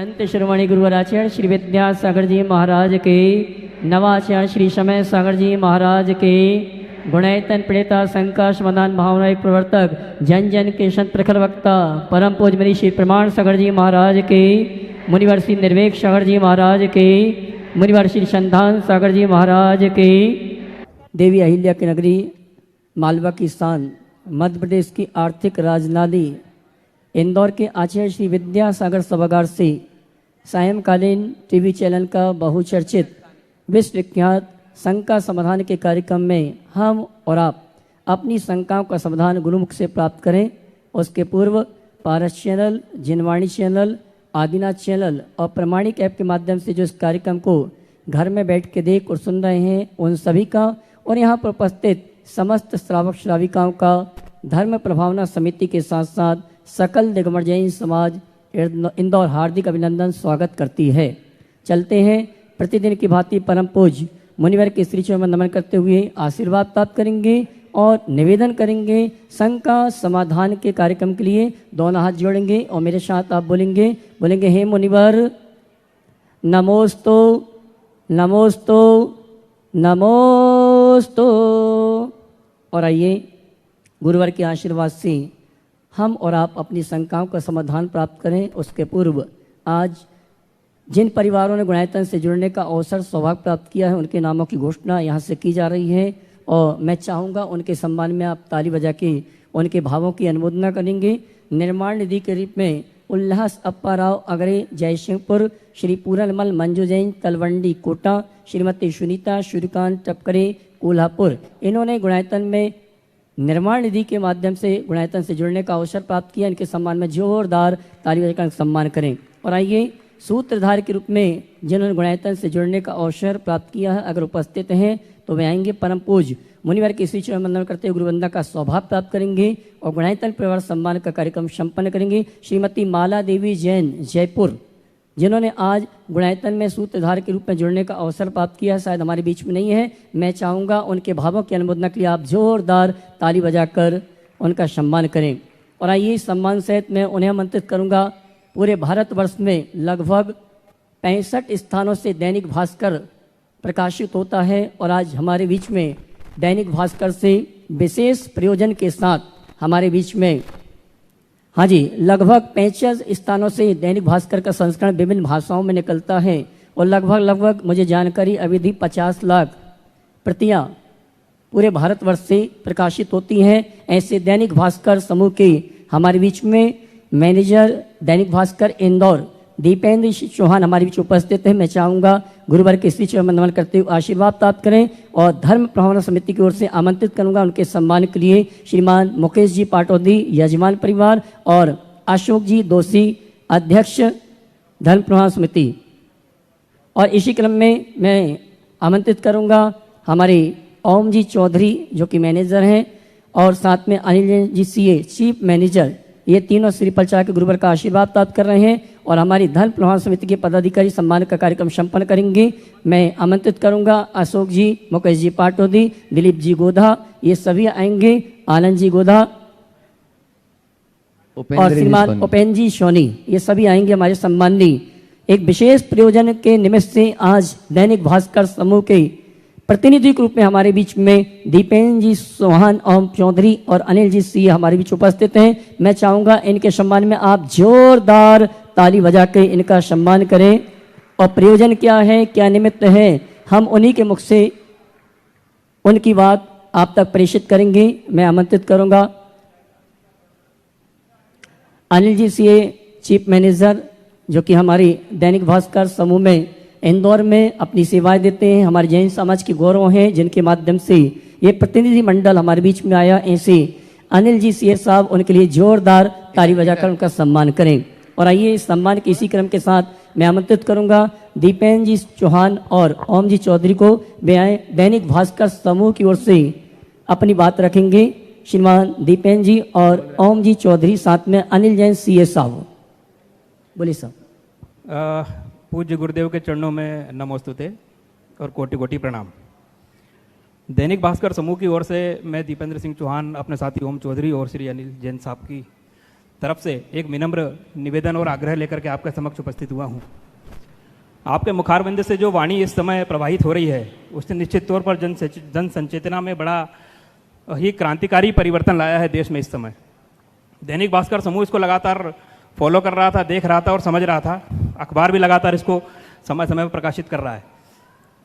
संत श्रोमणी गुरुवराचार्य श्री विद्यासागर जी महाराज के, नवाचार्य श्री समय सागर जी महाराज के, गुणैतन प्रणेता शंका समाधान भावना एक प्रवर्तक जन जन के संत प्रखर वक्ता परम पूज मनी श्री प्रमाण सागर जी महाराज के, मुनिवर श्री निर्वेक सागर जी महाराज के, मुनिवर श्री संधान सागर जी महाराज के, देवी अहिल्या की नगरी मालवा की स्थान मध्य प्रदेश की आर्थिक राजधानी इंदौर के आचार्य श्री विद्यासागर सभागार से सायंकालीन टीवी चैनल का बहुचर्चित विश्व विख्यात शंका समाधान के कार्यक्रम में हम और आप अपनी शंकाओं का समाधान गुरुमुख से प्राप्त करें। उसके पूर्व पारस चैनल, जिनवाणी चैनल, आदिनाथ चैनल और प्रमाणिक ऐप के माध्यम से जो इस कार्यक्रम को घर में बैठ के देख और सुन रहे हैं उन सभी का और यहाँ पर उपस्थित समस्त श्रावक श्राविकाओं का धर्म प्रभावना समिति के साथ साथ सकल दिगंबर जैन समाज इंदौर हार्दिक अभिनंदन स्वागत करती है। चलते हैं प्रतिदिन की भांति परम पूज मुनिवर के श्री चरणों में नमन करते हुए आशीर्वाद प्राप्त करेंगे और निवेदन करेंगे शंका समाधान के कार्यक्रम के लिए। दोनों हाथ जोड़ेंगे और मेरे साथ आप बोलेंगे हे मुनिवर नमोस्तु नमोस्तु नमोस्तु। और आइए गुरुवर के आशीर्वाद से हम और आप अपनी शंकाओं का समाधान प्राप्त करें। उसके पूर्व आज जिन परिवारों ने गुणायतन से जुड़ने का अवसर सौभाग्य प्राप्त किया है उनके नामों की घोषणा यहाँ से की जा रही है और मैं चाहूँगा उनके सम्मान में आप ताली बजा के उनके भावों की अनुमोदना करेंगे। निर्माण निधि के रूप में उल्लास अप्पा राव अगरे जयसिंहपुर, श्री पूरनमल मंजू जैन तलवंडी कोटा, श्रीमती सुनीता सूर्यकांत टपकरे कोल्हापुर, इन्होंने गुणायतन में निर्माण निधि के माध्यम से गुणायतन से जुड़ने का अवसर प्राप्त किया। इनके सम्मान में जोरदार ताली बजाकर सम्मान करें। और आइए सूत्रधार के रूप में जिन्होंने गुणायतन से जुड़ने का अवसर प्राप्त किया है अगर उपस्थित हैं तो वे आएंगे। परम पूज मुनिवर के श्री चरण वंदन करते हुए गुरुवंदना का सौभाग्य प्राप्त करेंगे और गुणायतन परिवार सम्मान का कार्यक्रम संपन्न करेंगे। श्रीमती माला देवी जैन जयपुर, जिन्होंने आज गुणायतन में सूत्रधार के रूप में जुड़ने का अवसर प्राप्त किया है, शायद हमारे बीच में नहीं है। मैं चाहूँगा उनके भावों की अनुमोदना के लिए आप जोरदार ताली बजाकर उनका सम्मान करें। और आइए सम्मान सहित मैं उन्हें आमंत्रित करूँगा। पूरे भारतवर्ष में लगभग 65 स्थानों से दैनिक भास्कर प्रकाशित होता है और आज हमारे बीच में दैनिक भास्कर से विशेष प्रयोजन के साथ हमारे बीच में हाँ जी लगभग 65 स्थानों से दैनिक भास्कर का संस्करण विभिन्न भाषाओं में निकलता है और लगभग मुझे जानकारी अभी भी 50 लाख प्रतियां पूरे भारतवर्ष से प्रकाशित होती हैं। ऐसे दैनिक भास्कर समूह के हमारे बीच में मैनेजर दैनिक भास्कर इंदौर दीपेंद्र चौहान हमारे बीच उपस्थित हैं। मैं चाहूँगा गुरुवर के श्री चरण नमन करते हुए आशीर्वाद प्राप्त करें और धर्म प्रभावना समिति की ओर से आमंत्रित करूँगा उनके सम्मान के लिए श्रीमान मुकेश जी पाटौदी यजमान परिवार और अशोक जी दोषी अध्यक्ष धर्म प्रभावना समिति। और इसी क्रम में मैं आमंत्रित करूँगा हमारे ओम जी चौधरी जो कि मैनेजर हैं और साथ में Anil ji CA chief manager, ये तीनों श्री पलचा के गुरुवर का आशीर्वाद प्राप्त कर रहे हैं और हमारी धर्म प्रभावना समिति के पदाधिकारी सम्मान का कार्यक्रम संपन्न करेंगे। मैं आमंत्रित करूंगा अशोक जी, मुकेश जी पाटौदी, दिलीप जी गोधा, ये सभी आएंगे, आनंद जी गोधा और श्रीमान उपेंद्र जी सोनी, ये सभी आएंगे हमारे सम्माननीय। एक विशेष प्रयोजन के निमित्त से आज दैनिक भास्कर समूह के प्रतिनिधि के रूप में हमारे बीच में दीपेंद्र जी चौहान ओम चौधरी और अनिल जी सी हमारे बीच उपस्थित हैं। मैं चाहूँगा इनके सम्मान में आप जोरदार ताली बजा के इनका सम्मान करें। और प्रयोजन क्या है, क्या निमित्त है, हम उन्हीं के मुख से उनकी बात आप तक प्रेषित करेंगे। मैं आमंत्रित करूँगा अनिल जी सी चीफ मैनेजर जो कि हमारी दैनिक भास्कर समूह में इंदौर में अपनी सेवाएं देते हैं, हमारे जैन समाज के गौरव हैं, जिनके माध्यम से ये प्रतिनिधि मंडल हमारे बीच में आया। ऐसे अनिल जी सीए साहब, उनके लिए जोरदार ताली बजाकर उनका सम्मान करें। और आइए इस सम्मान के इसी क्रम के साथ मैं आमंत्रित करूंगा दीपेंद्र जी चौहान और ओम जी चौधरी को। वे आए दैनिक भास्कर समूह की ओर से अपनी बात रखेंगे। श्रीमान दीपेंद्र जी और ओम जी चौधरी, साथ में अनिल जैन सीए साहब। बोलिए साहब। पूज्य गुरुदेव के चरणों में नमोस्तुते और कोटि कोटि प्रणाम। दैनिक भास्कर समूह की ओर से मैं दीपेंद्र सिंह चौहान, अपने साथी ओम चौधरी और श्री अनिल जैन साहब की तरफ से एक विनम्र निवेदन और आग्रह लेकर के आपके समक्ष उपस्थित हुआ हूँ। आपके मुखारविंद से जो वाणी इस समय प्रवाहित हो रही है उसने निश्चित तौर पर जन संचेतना में बड़ा ही क्रांतिकारी परिवर्तन लाया है देश में इस समय। दैनिक भास्कर समूह इसको लगातार फॉलो कर रहा था, देख रहा था और समझ रहा था। अखबार भी लगातार इसको समय समय पर प्रकाशित कर रहा है।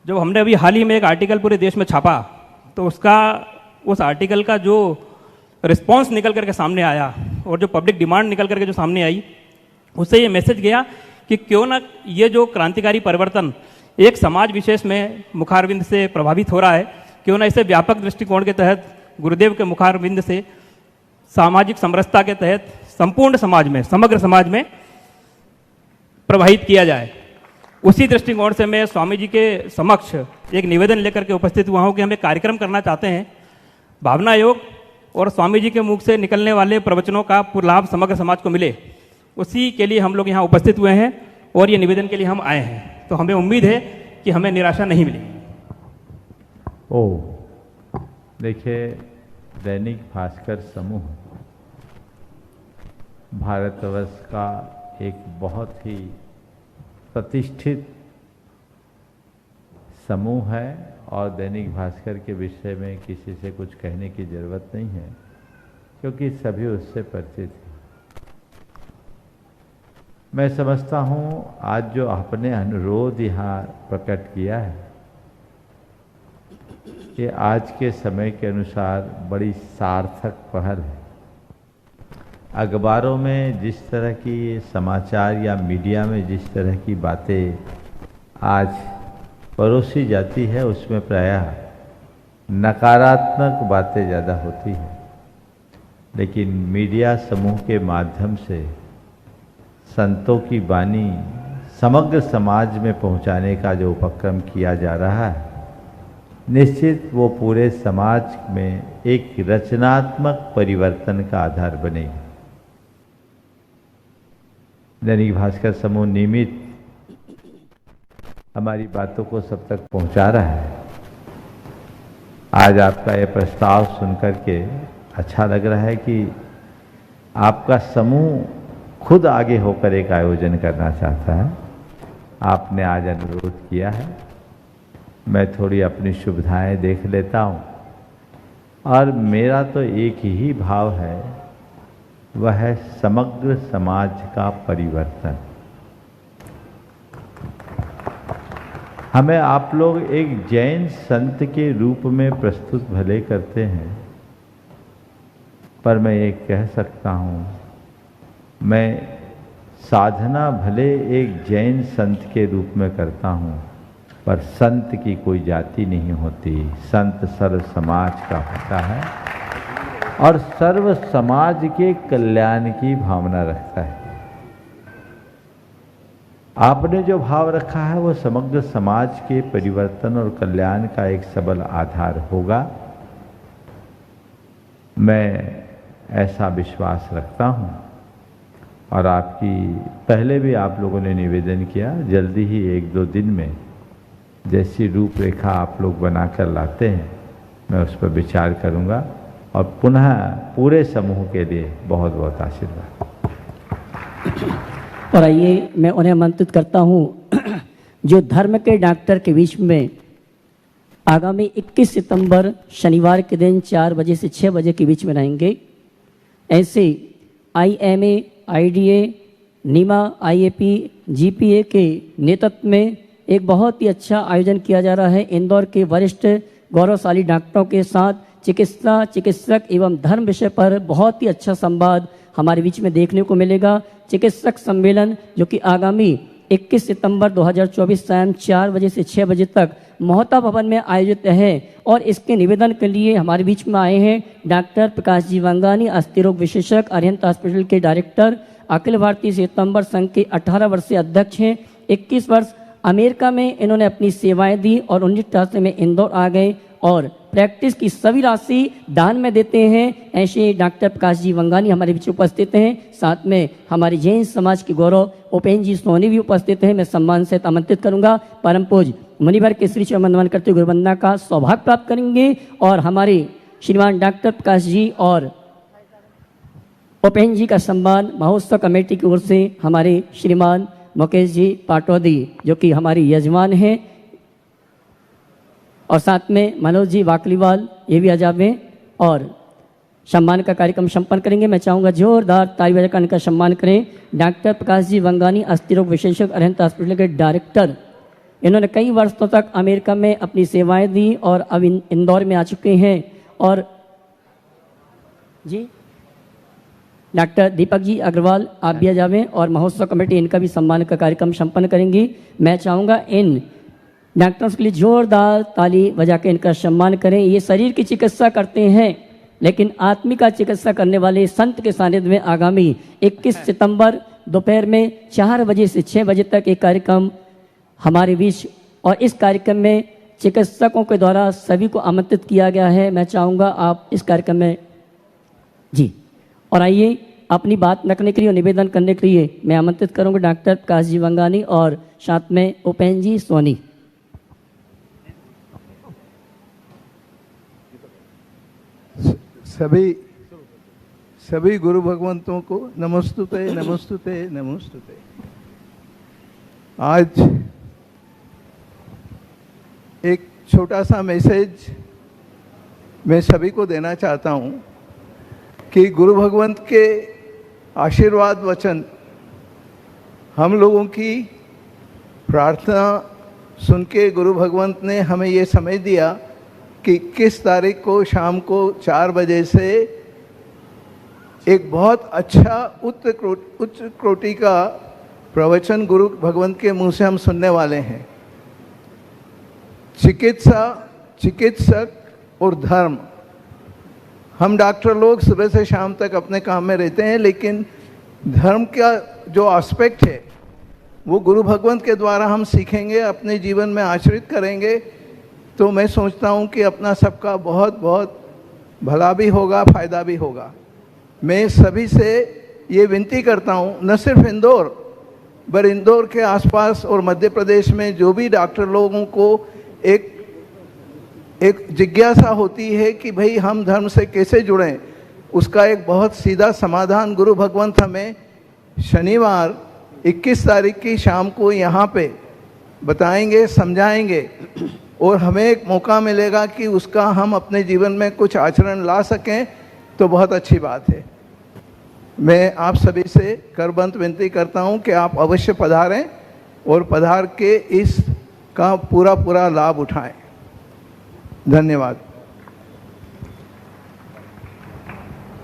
जब हमने अभी हाल ही में एक आर्टिकल पूरे देश में छापा तो उस आर्टिकल का जो रिस्पॉन्स निकल करके सामने आया और जो पब्लिक डिमांड निकल करके जो सामने आई, उससे ये मैसेज गया कि क्यों ना ये जो क्रांतिकारी परिवर्तन एक समाज विशेष में मुखारविंद से प्रभावित हो रहा है, क्यों ना इसे व्यापक दृष्टिकोण के तहत गुरुदेव के मुखारविंद से सामाजिक समरसता के तहत संपूर्ण समाज में, समग्र समाज में प्रवाहित किया जाए। उसी दृष्टिकोण से मैं स्वामी जी के समक्ष एक निवेदन लेकर के उपस्थित हुआ हूँ कि हम एक कार्यक्रम करना चाहते हैं। भावना योग और स्वामी जी के मुख से निकलने वाले प्रवचनों का पूर्ण लाभ समग्र समाज को मिले, उसी के लिए हम लोग यहाँ उपस्थित हुए हैं और ये निवेदन के लिए हम आए हैं। तो हमें उम्मीद है कि हमें निराशा नहीं मिलेगी। देखिए, दैनिक भास्कर समूह भारतवर्ष का एक बहुत ही प्रतिष्ठित समूह है और दैनिक भास्कर के विषय में किसी से कुछ कहने की ज़रूरत नहीं है, क्योंकि सभी उससे परिचित हैं। मैं समझता हूँ आज जो आपने अनुरोध यहाँ प्रकट किया है, ये आज के समय के अनुसार बड़ी सार्थक पहल है। अखबारों में जिस तरह की समाचार या मीडिया में जिस तरह की बातें आज परोसी जाती है, उसमें प्रायः नकारात्मक बातें ज़्यादा होती हैं, लेकिन मीडिया समूह के माध्यम से संतों की वाणी समग्र समाज में पहुंचाने का जो उपक्रम किया जा रहा है, निश्चित वो पूरे समाज में एक रचनात्मक परिवर्तन का आधार बनेगी। दैनिक भास्कर समूह नियमित हमारी बातों को सब तक पहुंचा रहा है। आज आपका ये प्रस्ताव सुनकर के अच्छा लग रहा है कि आपका समूह खुद आगे होकर एक आयोजन करना चाहता है। आपने आज अनुरोध किया है, मैं थोड़ी अपनी सुविधाएं देख लेता हूं और मेरा तो एक ही भाव है, वह है समग्र समाज का परिवर्तन। हमें आप लोग एक जैन संत के रूप में प्रस्तुत भले करते हैं, पर मैं ये कह सकता हूँ, मैं साधना भले एक जैन संत के रूप में करता हूँ, पर संत की कोई जाति नहीं होती। संत सर्व समाज का होता है और सर्व समाज के कल्याण की भावना रखता है। आपने जो भाव रखा है वो समग्र समाज के परिवर्तन और कल्याण का एक सबल आधार होगा। मैं ऐसा विश्वास रखता हूँ और आपकी पहले भी आप लोगों ने निवेदन किया, जल्दी ही 1-2 दिन में जैसी रूपरेखा आप लोग बनाकर लाते हैं, मैं उस पर विचार करूँगा और पुनः पूरे समूह के लिए बहुत बहुत आशीर्वाद। और आइए मैं उन्हें आमंत्रित करता हूँ जो धर्म के डॉक्टर के बीच में आगामी 21 सितंबर शनिवार के दिन 4 बजे से 6 बजे के बीच में रहेंगे। ऐसे IMA, IDA, नीमा, IAP, GPA के नेतृत्व में एक बहुत ही अच्छा आयोजन किया जा रहा है। इंदौर के वरिष्ठ गौरवशाली डॉक्टरों के साथ चिकित्सा, चिकित्सक एवं धर्म विषय पर बहुत ही अच्छा संवाद हमारे बीच में देखने को मिलेगा। चिकित्सक सम्मेलन जो कि आगामी 21 सितंबर 2024 शाम 4 बजे से 6 बजे तक मोहता भवन में आयोजित है और इसके निवेदन के लिए हमारे बीच में आए हैं डॉक्टर प्रकाश जी वांगानी, अस्थि रोग विशेषज्ञ, अरिहंत हॉस्पिटल के डायरेक्टर, अखिल भारतीय श्वेतांबर संघ के 18 वर्षीय अध्यक्ष हैं। 21 वर्ष अमेरिका में इन्होंने अपनी सेवाएं दी और 1988 में इंदौर आ गए और प्रैक्टिस की सभी राशि दान में देते हैं। ऐसे डॉक्टर प्रकाश जी वंगानी हमारे बीच उपस्थित हैं। साथ में हमारे जैन समाज के गौरव उपेन्द्र जी सोनी भी उपस्थित हैं। मैं सम्मान से आमंत्रित करूंगा। परम पूज्य मुनिवर के श्री चरण वंदन करते हुए गुरुवंदना का सौभाग्य प्राप्त करेंगे और हमारे श्रीमान डॉक्टर प्रकाश जी और उपेन्द्र जी का सम्मान महोत्सव कमेटी की ओर से हमारे श्रीमान मुकेश जी पाटौदी जो कि हमारी यजमान हैं, और साथ में मनोज जी वाकलीवाल ये भी अजाब हैं, और सम्मान का कार्यक्रम संपन्न करेंगे। मैं चाहूँगा जोरदार ताली बजाकर इनका सम्मान करें। डॉक्टर प्रकाश जी वंगानी, अस्थि रोग विशेषज्ञ, अरहंत हॉस्पिटल के डायरेक्टर। इन्होंने कई वर्षों तक अमेरिका में अपनी सेवाएं दी और अब इंदौर में आ चुके हैं। और जी डॉक्टर दीपक जी अग्रवाल आप भी आ जावें, और महोत्सव कमेटी इनका भी सम्मान का कार्यक्रम संपन्न करेंगी। मैं चाहूँगा इन डॉक्टर्स के लिए जोरदार ताली बजा के इनका सम्मान करें। ये शरीर की चिकित्सा करते हैं लेकिन आत्मिक का चिकित्सा करने वाले संत के सानिध्य में आगामी 21 सितंबर दोपहर में 4 बजे से 6 बजे तक एक कार्यक्रम हमारे बीच, और इस कार्यक्रम में चिकित्सकों के द्वारा सभी को आमंत्रित किया गया है। मैं चाहूँगा आप इस कार्यक्रम में जी, और आइए अपनी बात रखने के लिए और निवेदन करने के लिए मैं आमंत्रित करूँगा डॉक्टर प्रकाश जी वंगानी और साथ में उपेन्द्र जी सोनी। सभी गुरु भगवंतों को नमस्तुते नमस्तुते नमस्तुते। आज एक छोटा सा मैसेज मैं सभी को देना चाहता हूँ कि गुरु भगवंत के आशीर्वाद वचन हम लोगों की प्रार्थना सुन के गुरु भगवंत ने हमें ये समझ दिया कि किस तारीख को शाम को 4 बजे से एक बहुत अच्छा उच्च कोटि का प्रवचन गुरु भगवंत के मुंह से हम सुनने वाले हैं। चिकित्सा, चिकित्सक और धर्म। हम डॉक्टर लोग सुबह से शाम तक अपने काम में रहते हैं, लेकिन धर्म का जो एस्पेक्ट है वो गुरु भगवंत के द्वारा हम सीखेंगे, अपने जीवन में आचरित करेंगे, तो मैं सोचता हूँ कि अपना सबका बहुत बहुत भला भी होगा, फायदा भी होगा। मैं सभी से ये विनती करता हूँ, न सिर्फ इंदौर पर इंदौर के आसपास और मध्य प्रदेश में जो भी डॉक्टर लोगों को एक जिज्ञासा होती है कि भाई हम धर्म से कैसे जुड़ें, उसका एक बहुत सीधा समाधान गुरु भगवंत हमें शनिवार 21 तारीख की शाम को यहाँ पे बताएंगे, समझाएंगे, और हमें एक मौका मिलेगा कि उसका हम अपने जीवन में कुछ आचरण ला सकें, तो बहुत अच्छी बात है। मैं आप सभी से करबंद विनती करता हूं कि आप अवश्य पधारें और पधार के इस का पूरा लाभ उठाएं। धन्यवाद।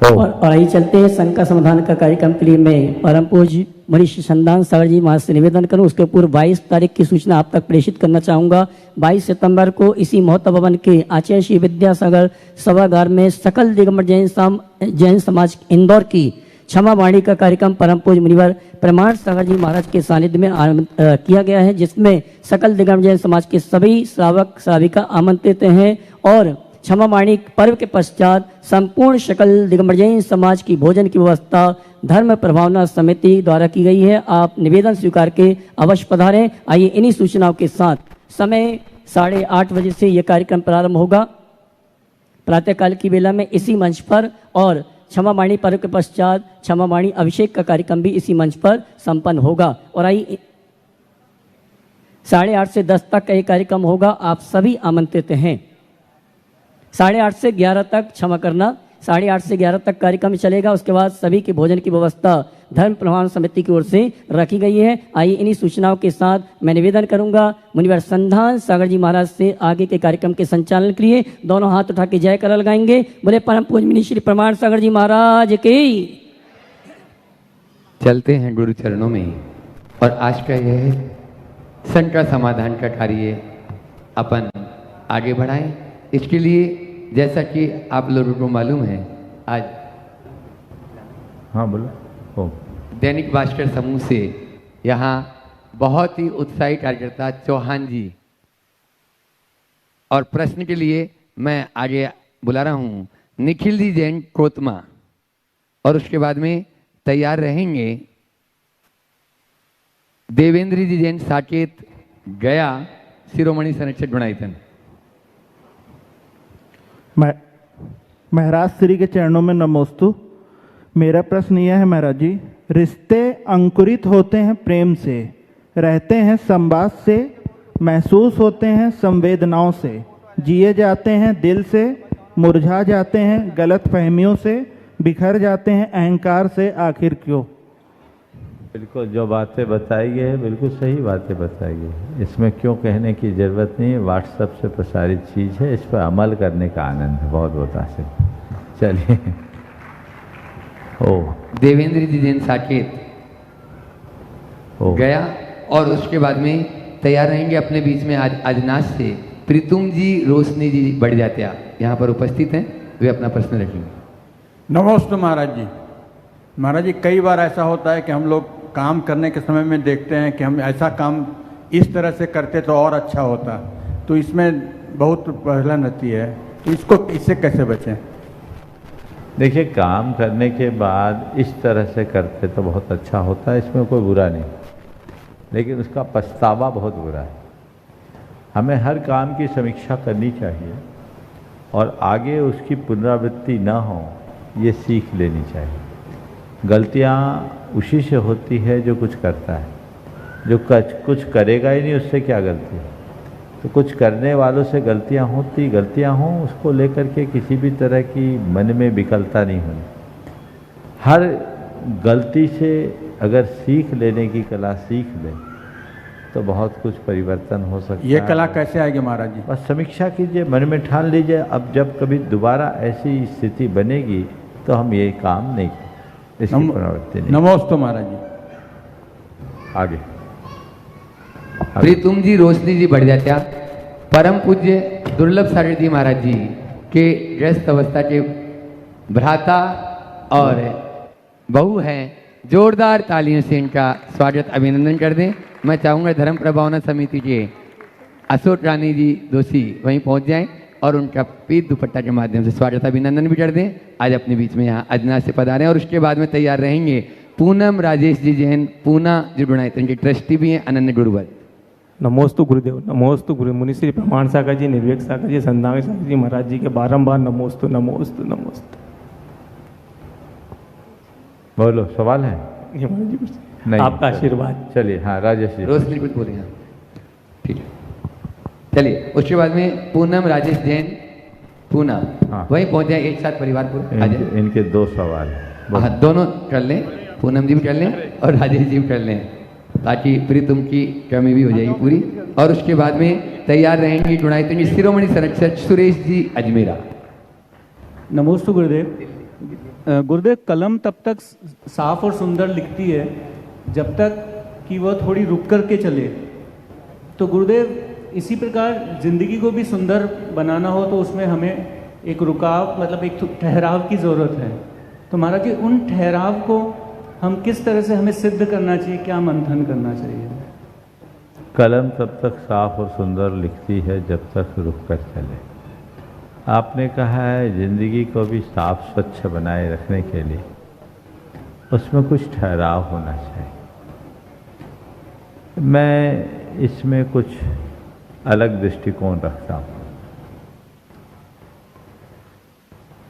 और आइए चलते हैं संघ का समाधान का कार्यक्रम के लिए मैं परम पूज्य मनीषी संदान सागर जी महाराज से निवेदन करूं। उसके पूर्व 22 तारीख की सूचना आप तक प्रेषित करना चाहूँगा। 22 सितंबर को इसी महोत्सव भवन के आचार्य श्री विद्यासागर सभागार में सकल दिगंबर जैन समाज इंदौर की क्षमा वाणी का कार्यक्रम परम पूज्य मुनिवर प्रमाण सागर जी महाराज के सानिध्य में किया गया है, जिसमें सकल दिगंबर जैन समाज के सभी श्रावक श्राविका आमंत्रित हैं। और क्षमा वाणी पर्व के पश्चात संपूर्ण सकल दिगंबर जैन समाज की भोजन की व्यवस्था धर्म प्रभावना समिति द्वारा की गई है। आप निवेदन स्वीकार के अवश्य पधारें। आइए इन्हीं सूचनाओं के साथ समय 8:30 बजे से यह कार्यक्रम प्रारंभ होगा प्रातःकाल की बेला में इसी मंच पर, और क्षमा वाणी पर्व के पश्चात क्षमा वाणी अभिषेक का कार्यक्रम भी इसी मंच पर संपन्न होगा। और आइए 8:30 से 10 तक का ये कार्यक्रम होगा। आप सभी आमंत्रित हैं। 8:30 से 11 तक, क्षमा करना, 8:30 से 11 तक कार्यक्रम चलेगा। उसके बाद सभी के भोजन की व्यवस्था धर्म प्रभाव समिति की ओर से रखी गई है। आइए इन्हीं सूचनाओं के साथ मैं निवेदन करूंगा मुनिवर संधान सागर जी महाराज से आगे के कार्यक्रम के संचालन के लिए दोनों हाथ उठा के जय कर लगाएंगे। बोले परम पूज्य मुनि श्री प्रमाण सागर जी महाराज की। चलते हैं गुरु चरणों में, और आज का यह संघ का समाधान का कार्य अपन आगे बढ़ाएं। इसके लिए जैसा कि आप लोगों को मालूम है, आज हाँ बोलो। ओ दैनिक भास्कर समूह से यहाँ बहुत ही उत्साही कार्यकर्ता चौहान जी, और प्रश्न के लिए मैं आगे बुला रहा हूँ निखिल जी जैन कोतमा, और उसके बाद में तैयार रहेंगे देवेंद्र जी जैन साकेत गया शिरोमणि संरक्षक गुणायतन। महाराज श्री के चरणों में नमोस्तु। मेरा प्रश्न यह है महाराज जी, रिश्ते अंकुरित होते हैं प्रेम से, रहते हैं संवाद से, महसूस होते हैं संवेदनाओं से, जिए जाते हैं दिल से, मुरझा जाते हैं गलत फहमियों से, बिखर जाते हैं अहंकार से, आखिर क्यों? बिल्कुल जो बातें बताई गई है बिल्कुल सही बातें बताई गई है, इसमें क्यों कहने की ज़रूरत नहीं है। व्हाट्सएप से प्रसारित चीज़ है, इस पर अमल करने का आनंद है। बहुत बहुत आशीर्वाद। चलिए। ओ देवेंद्र जी जैन साकेत ओ गया और उसके बाद में तैयार रहेंगे अपने बीच में आज अजनास से प्रीतुम जी रोशनी जी बढ़ जाते यहाँ पर उपस्थित हैं, वे अपना प्रश्न रखेंगे। नमस्ते महाराज जी। महाराज जी, कई बार ऐसा होता है कि हम लोग काम करने के समय में देखते हैं कि हम ऐसा काम इस तरह से करते तो और अच्छा होता, तो इसमें बहुत प्रहलन रहती है, तो इससे कैसे बचें? देखिए, काम करने के बाद इस तरह से करते तो बहुत अच्छा होता है, इसमें कोई बुरा नहीं, लेकिन उसका पछतावा बहुत बुरा है। हमें हर काम की समीक्षा करनी चाहिए और आगे उसकी पुनरावृत्ति ना हो ये सीख लेनी चाहिए। गलतियाँ उसी से होती है जो कुछ करता है, जो कुछ करेगा ही नहीं उससे क्या गलती है। तो कुछ करने वालों से गलतियाँ हों उसको लेकर के किसी भी तरह की मन में विकलता नहीं होनी। हर गलती से अगर सीख लेने की कला सीख ले तो बहुत कुछ परिवर्तन हो सकता है। ये कला कैसे आएगी महाराज जी? बस समीक्षा कीजिए, मन में ठान लीजिए, अब जब कभी दोबारा ऐसी स्थिति बनेगी तो हम ये काम नहीं, इसकी पुनरावृत्ति नहीं। नमस्ते महाराज जी। आगे प्रीतुम जी रोशनी जी बढ़ जात्या परम पूज्य दुर्लभ सागर जी महाराज जी के ग्रस्त अवस्था के भ्राता और बहू हैं, जोरदार तालियों से इनका स्वागत अभिनंदन कर दें। मैं चाहूँगा धर्म प्रभावना समिति के अशोक रानी जी दोषी वहीं पहुँच जाएं और उनका पीत दुपट्टा के माध्यम से स्वागत अभिनंदन भी कर दें। आज अपने बीच में यहाँ अजनास से पधारे और उसके बाद में तैयार रहेंगे पूनम राजेश जी जैन, पूना जी गुणायतन के ट्रस्टी भी हैं, अनन्य गुरुवर। नमोस्तु गुरुदेव, नमोस्तु गुरु मुनि श्री प्रमाण सागर जी, निर्वेक सागर जी, संदांग सागर जी महाराज जी के बारंबार नमोस्तु नमोस्तु नमोस्तु। बोलो, सवाल है? ये महाराज जी कुछ नहीं, आपका आशीर्वाद। चलिए। हाँ राजेश जी। रोशनी कुछ बोले हैं, ठीक है। चलिए उसके बाद में पूनम राजेश जैन, पूना हाँ। वहीं पहुंच जाए एक साथ परिवार पूरा आ जाए। इनके दो सवाल हैं। हाँ दोनों कर लें, पूनम जी भी कर लें और राजेश जी भी कर लें, ताकि प्रीतुम की कमी भी हो जाएगी पूरी। और उसके बाद में तैयार रहेंगी गुणायतन जी शिरोमणि संरक्षक सुरेश जी अजमेरा। नमोस्तु गुरुदेव। गुरुदेव, कलम तब तक साफ और सुंदर लिखती है जब तक कि वह थोड़ी रुक करके चले। तो गुरुदेव, इसी प्रकार जिंदगी को भी सुंदर बनाना हो तो उसमें हमें एक रुकाव, मतलब एक ठहराव की ज़रूरत है। तो महाराज जी, उन ठहराव को हम किस तरह से हमें सिद्ध करना चाहिए, क्या मंथन करना चाहिए? कलम तब तक साफ और सुंदर लिखती है जब तक रुक कर चले। आपने कहा है जिंदगी को भी साफ स्वच्छ बनाए रखने के लिए उसमें कुछ ठहराव होना चाहिए। मैं इसमें कुछ अलग दृष्टिकोण रखता हूँ।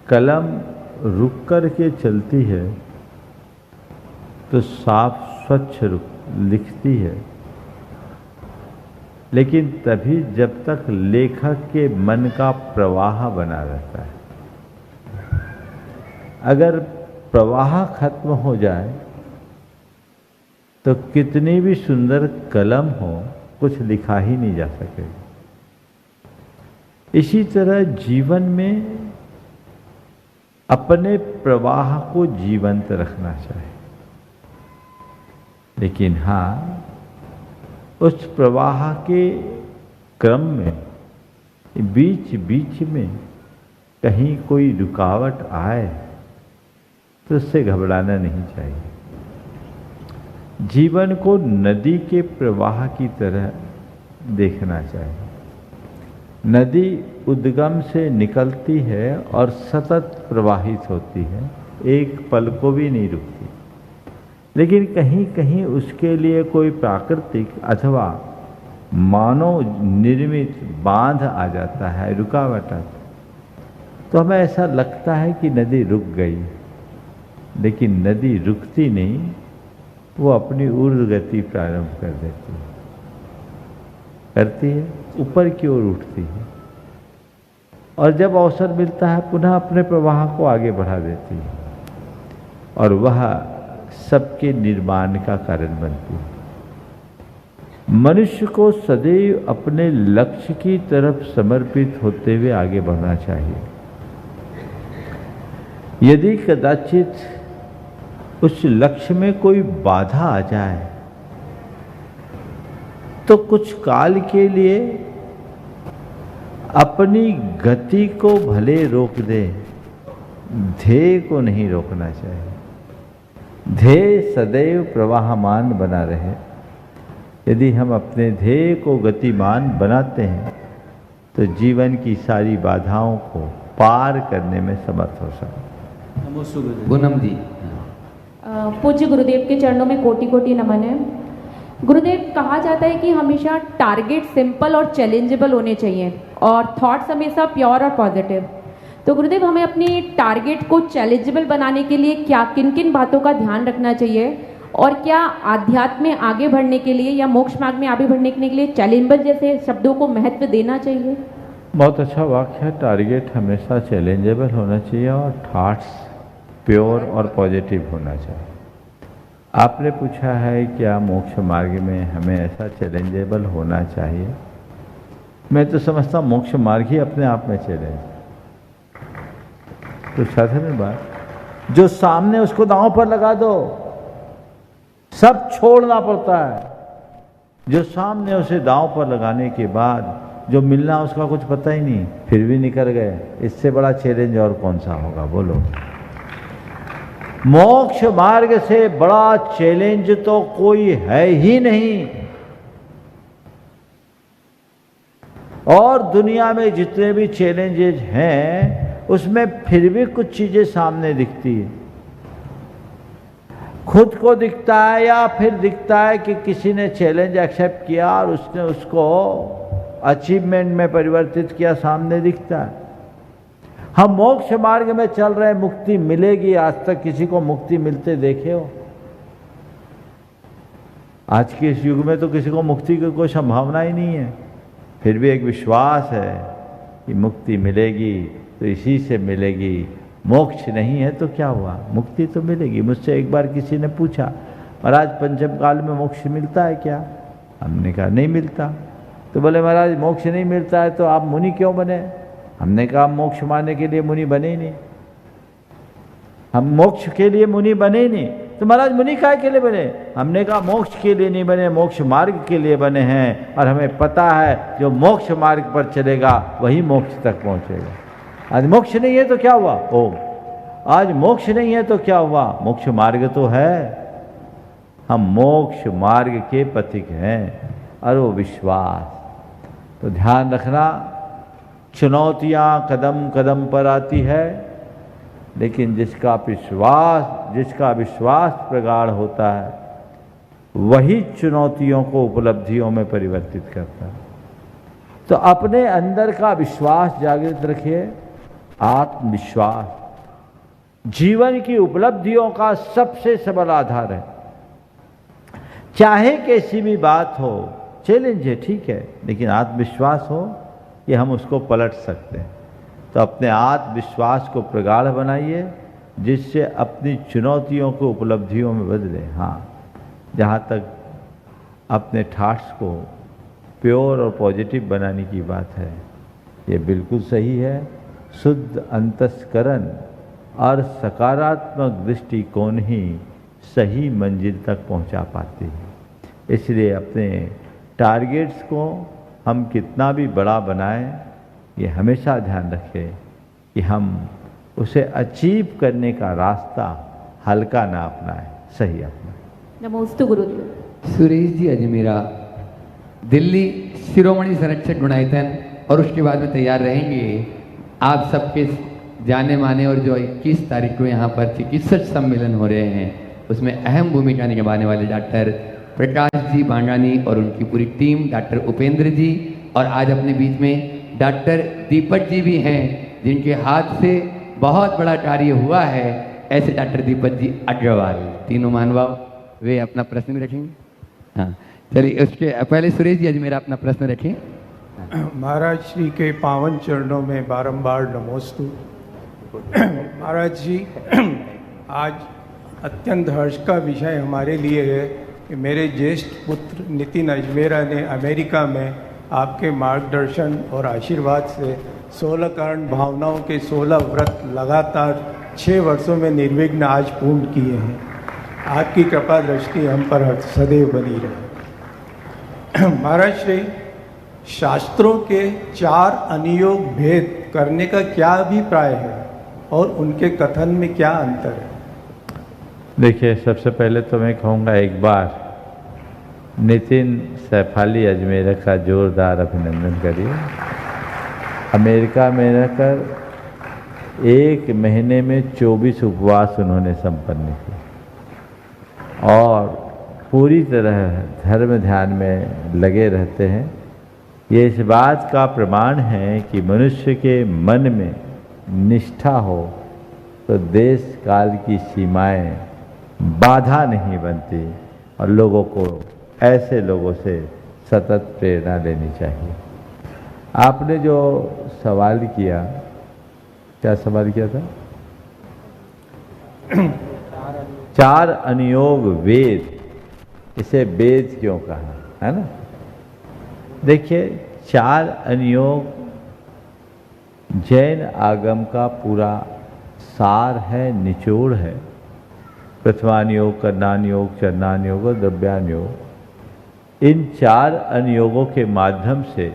कलम रुक कर के चलती है तो साफ स्वच्छ लिखती है, लेकिन तभी जब तक लेखक के मन का प्रवाह बना रहता है। अगर प्रवाह खत्म हो जाए तो कितनी भी सुंदर कलम हो, कुछ लिखा ही नहीं जा सकेगा। इसी तरह जीवन में अपने प्रवाह को जीवंत रखना चाहिए, लेकिन हाँ उस प्रवाह के क्रम में बीच बीच में कहीं कोई रुकावट आए तो उससे घबराना नहीं चाहिए। जीवन को नदी के प्रवाह की तरह देखना चाहिए। नदी उद्गम से निकलती है और सतत प्रवाहित होती है, एक पल को भी नहीं रुकती। लेकिन कहीं कहीं उसके लिए कोई प्राकृतिक अथवा मानव निर्मित बांध आ जाता है, रुकावट आती, तो हमें ऐसा लगता है कि नदी रुक गई। लेकिन नदी रुकती नहीं, वो अपनी ऊर्ध्व गति प्रारंभ कर देती है, करती है, ऊपर की ओर उठती है और जब अवसर मिलता है पुनः अपने प्रवाह को आगे बढ़ा देती है और वह सबके निर्माण का कारण बनती है। मनुष्य को सदैव अपने लक्ष्य की तरफ समर्पित होते हुए आगे बढ़ना चाहिए। यदि कदाचित उस लक्ष्य में कोई बाधा आ जाए तो कुछ काल के लिए अपनी गति को भले रोक दे, ध्येय को नहीं रोकना चाहिए। ध्येय सदैव प्रवाहमान बना रहे। यदि हम अपने ध्येय को गतिमान बनाते हैं तो जीवन की सारी बाधाओं को पार करने में समर्थ हो सकते। पूनम जी। पूज्य गुरुदेव के चरणों में कोटि कोटि नमन है। गुरुदेव, कहा जाता है कि हमेशा टारगेट सिंपल और चैलेंजेबल होने चाहिए और थॉट्स हमेशा प्योर और पॉजिटिव। तो गुरुदेव, हमें अपने टारगेट को चैलेंजेबल बनाने के लिए क्या किन किन बातों का ध्यान रखना चाहिए और क्या आध्यात्म में आगे बढ़ने के लिए या मोक्ष मार्ग में आगे बढ़ने के लिए चैलेंजेबल जैसे शब्दों को महत्व देना चाहिए? बहुत अच्छा वाक्य है। टारगेट हमेशा चैलेंजेबल होना चाहिए और थॉट्स प्योर और पॉजिटिव होना चाहिए। आपने पूछा है क्या मोक्ष मार्ग में हमें ऐसा चैलेंजेबल होना चाहिए। मैं तो समझता हूँ मोक्ष मार्ग ही अपने आप में चैलेंज। तो साधारण बात, जो सामने उसको दांव पर लगा दो, सब छोड़ना पड़ता है। जो सामने उसे दांव पर लगाने के बाद जो मिलना उसका कुछ पता ही नहीं, फिर भी निकल गए, इससे बड़ा चैलेंज और कौन सा होगा बोलो। मोक्ष मार्ग से बड़ा चैलेंज तो कोई है ही नहीं। और दुनिया में जितने भी चैलेंजेस हैं उसमें फिर भी कुछ चीजें सामने दिखती है। खुद को दिखता है या फिर दिखता है कि किसी ने चैलेंज एक्सेप्ट किया और उसने उसको अचीवमेंट में परिवर्तित किया, सामने दिखता है। हम मोक्ष मार्ग में चल रहे, मुक्ति मिलेगी। आज तक किसी को मुक्ति मिलते देखे हो? आज के इस युग में तो किसी को मुक्ति की कोई संभावना ही नहीं है। फिर भी एक विश्वास है कि मुक्ति मिलेगी तो इसी से मिलेगी। मोक्ष नहीं है तो क्या हुआ, मुक्ति तो मिलेगी। मुझसे एक बार किसी ने पूछा, महाराज पंचम काल में मोक्ष मिलता है क्या? हमने कहा नहीं मिलता। तो बोले महाराज मोक्ष नहीं मिलता है तो आप मुनि क्यों बने? हमने कहा मोक्ष माने के लिए मुनि बने ही नहीं, हम मोक्ष के लिए मुनि बने ही नहीं। तो महाराज मुनि काय के लिए बने? हमने कहा मोक्ष के लिए नहीं बने, मोक्ष मार्ग के लिए बने हैं। और हमें पता है जो मोक्ष मार्ग पर चलेगा वही मोक्ष तक पहुंचेगा। आज मोक्ष नहीं है तो क्या हुआ? ओम। आज मोक्ष नहीं है तो क्या हुआ? मोक्ष मार्ग तो है। हम मोक्ष मार्ग के पथिक हैं। और वो विश्वास, तो ध्यान रखना, चुनौतियां कदम कदम पर आती है, लेकिन जिसका विश्वास प्रगाढ़ होता है वही चुनौतियों को उपलब्धियों में परिवर्तित करता है। तो अपने अंदर का विश्वास जागृत रखिए। आत्मविश्वास जीवन की उपलब्धियों का सबसे सबल आधार है। चाहे कैसी भी बात हो, चैलेंज है ठीक है, लेकिन आत्मविश्वास हो कि हम उसको पलट सकते हैं। तो अपने आत्मविश्वास को प्रगाढ़ बनाइए, जिससे अपनी चुनौतियों को उपलब्धियों में बदलें। हाँ, जहाँ तक अपने थॉट्स को प्योर और पॉजिटिव बनाने की बात है, ये बिल्कुल सही है। शुद्ध अंतस्करण और सकारात्मक दृष्टिकोण ही सही मंजिल तक पहुंचा पाती है। इसलिए अपने टारगेट्स को हम कितना भी बड़ा बनाएं, ये हमेशा ध्यान रखें कि हम उसे अचीव करने का रास्ता हल्का ना अपनाएं, सही अपनाएं। नमोस्तु गुरुदेव। सुरेश जी अजमेरा, दिल्ली शिरोमणि संरक्षक गुणायतन, और उसके बाद में तैयार रहेंगे आप सबके जाने माने और जो 21 तारीख को यहाँ पर चिकित्सक सम्मेलन हो रहे हैं उसमें अहम भूमिका निभाने वाले डॉक्टर प्रकाश जी बांगानी और उनकी पूरी टीम, डॉक्टर उपेंद्र जी, और आज अपने बीच में डॉक्टर दीपक जी भी हैं जिनके हाथ से बहुत बड़ा कार्य हुआ है। ऐसे डॉक्टर दीपक जी अग्रवाल, तीनों महानुभाव वे अपना प्रश्न भी रखेंगे। हाँ चलिए, उसके पहले सुरेश जी अजमेरा अपना प्रश्न रखें। महाराज श्री के पावन चरणों में बारंबार नमोस्तु। महाराज जी, आज अत्यंत हर्ष का विषय हमारे लिए है कि मेरे ज्येष्ठ पुत्र नितिन अजमेरा ने अमेरिका में आपके मार्गदर्शन और आशीर्वाद से 16 कारण भावनाओं के 16 व्रत लगातार 6 वर्षों में निर्विघ्न आज पूर्ण किए हैं। आपकी कृपा दृष्टि हम पर सदैव बनी रहे। महाराज श्री, शास्त्रों के 4 अनियोग भेद करने का क्या अभिप्राय है और उनके कथन में क्या अंतर है? देखिए, सबसे पहले तो मैं कहूँगा एक बार नितिन सैफाली अजमेरा का जोरदार अभिनंदन करिए। अमेरिका में रहकर 1 महीने में 24 उपवास उन्होंने संपन्न किए और पूरी तरह धर्म ध्यान में लगे रहते हैं। ये इस बात का प्रमाण है कि मनुष्य के मन में निष्ठा हो तो देश काल की सीमाएं बाधा नहीं बनती और लोगों को ऐसे लोगों से सतत प्रेरणा लेनी चाहिए। आपने जो सवाल किया, क्या सवाल किया था? 4 अनियोग वेद, इसे वेद क्यों कहा, है ना? देखिए, 4 अनियोग जैन आगम का पूरा सार है, निचोड़ है। प्रथमान योग, कर्णान योग, चरणान योग और द्रव्यान योग। इन 4 अनियोगों के माध्यम से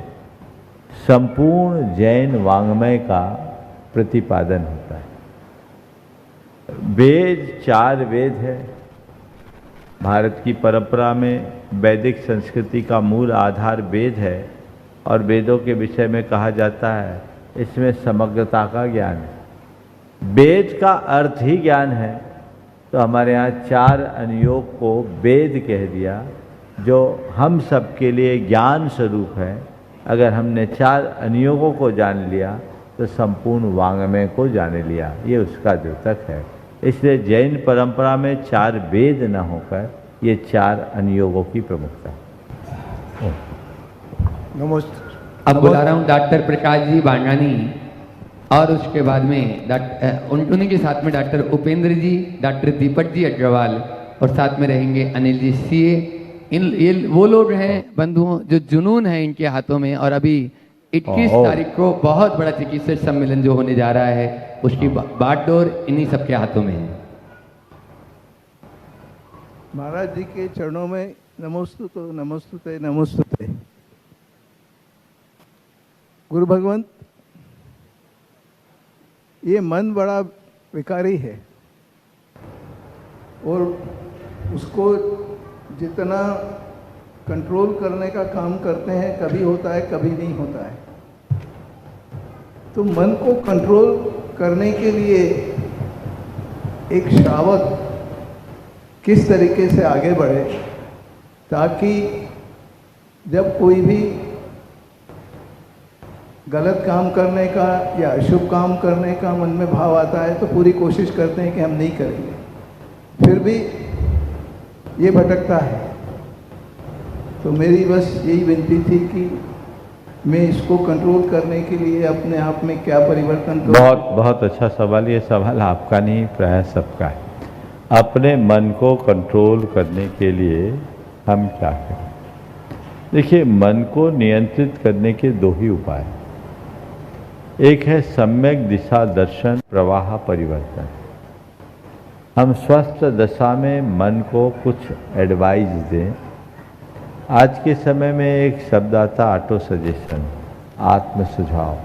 संपूर्ण जैन वाङ्मय का प्रतिपादन होता है। वेद 4 वेद है। भारत की परंपरा में वैदिक संस्कृति का मूल आधार वेद है और वेदों के विषय में कहा जाता है इसमें समग्रता का ज्ञान है। वेद का अर्थ ही ज्ञान है, तो हमारे यहाँ 4 अनियोग को वेद कह दिया, जो हम सब के लिए ज्ञान स्वरूप है। अगर हमने 4 अनियोगों को जान लिया तो संपूर्ण वाङ्मय को जान लिया, ये उसका द्योतक है। इसलिए जैन परंपरा में 4 वेद न होकर ये 4 अनियोगों की प्रमुखता है। नमस्ते। अब बुला रहा हूँ डॉक्टर प्रकाश जी बांगानी और उसके बाद में उन्हीं के साथ में डॉक्टर उपेंद्र जी, डॉक्टर दीपक जी अग्रवाल और साथ में रहेंगे अनिल जी सीए। ये वो लोग हैं बंधुओं जो जुनून है इनके हाथों में, और अभी 21 तारीख को बहुत बड़ा चिकित्सक सम्मेलन जो होने जा रहा है उसकी बागडोर इन्हीं सबके हाथों में है। महाराज जी के चरणों में नमोस्तुते नमोस्तुते नमोस्तुते। गुरु भगवंत, ये मन बड़ा विकारी है और उसको जितना कंट्रोल करने का काम करते हैं, कभी होता है कभी नहीं होता है। तो मन को कंट्रोल करने के लिए एक श्रावक किस तरीके से आगे बढ़े ताकि जब कोई भी गलत काम करने का या अशुभ काम करने का मन में भाव आता है तो पूरी कोशिश करते हैं कि हम नहीं करेंगे, फिर भी ये भटकता है। तो मेरी बस यही विनती थी कि मैं इसको कंट्रोल करने के लिए अपने आप में क्या परिवर्तन करूं। बहुत अच्छा सवाल। ये सवाल आपका नहीं, प्राय सबका है। अपने मन को कंट्रोल करने के लिए हम क्या करें? देखिए, मन को नियंत्रित करने के 2 ही उपाय। एक है सम्यक दिशा दर्शन प्रवाह परिवर्तन। हम स्वस्थ दशा में मन को कुछ एडवाइस दें। आज के समय में एक शब्द आता ऑटो सजेशन, आत्म सुझाव।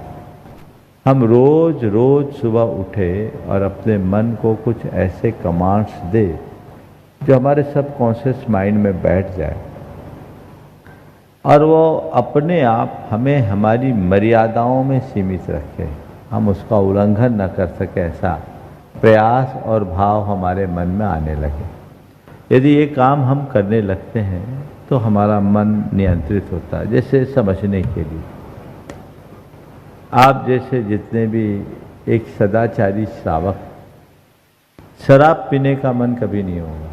हम रोज सुबह उठे और अपने मन को कुछ ऐसे कमांड्स दे जो हमारे सबकॉन्शियस माइंड में बैठ जाए और वो अपने आप हमें हमारी मर्यादाओं में सीमित रखे, हम उसका उल्लंघन न कर सके, ऐसा प्रयास और भाव हमारे मन में आने लगे। यदि ये काम हम करने लगते हैं तो हमारा मन नियंत्रित होता है। जैसे समझने के लिए आप जैसे जितने भी एक सदाचारी श्रावक शराब पीने का मन कभी नहीं होगा,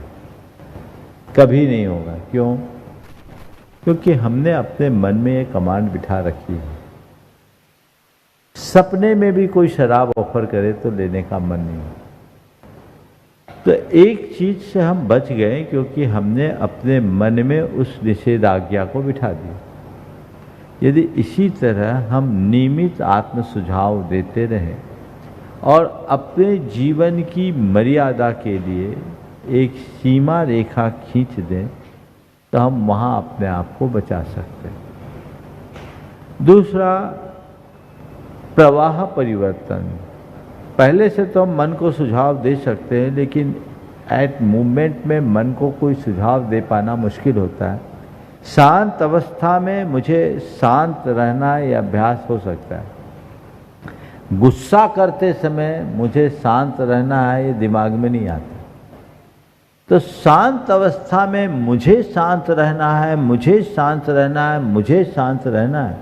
कभी नहीं होगा। क्यों? क्योंकि हमने अपने मन में ये कमांड बिठा रखी है, सपने में भी कोई शराब ऑफर करे तो लेने का मन नहीं होगा। तो एक चीज से हम बच गए, क्योंकि हमने अपने मन में उस निषेधाज्ञा को बिठा दिया। यदि इसी तरह हम नियमित आत्म सुझाव देते रहें और अपने जीवन की मर्यादा के लिए एक सीमा रेखा खींच दें, तो हम वहाँ अपने आप को बचा सकते हैं। दूसरा, प्रवाह परिवर्तन। पहले से तो हम मन को सुझाव दे सकते हैं, लेकिन एट मूवमेंट में मन को कोई सुझाव दे पाना मुश्किल होता है। शांत अवस्था में मुझे शांत रहना ये अभ्यास हो सकता है, गुस्सा करते समय मुझे शांत रहना है ये दिमाग में नहीं आता। तो शांत अवस्था में मुझे शांत रहना है, मुझे शांत रहना है, मुझे शांत रहना है,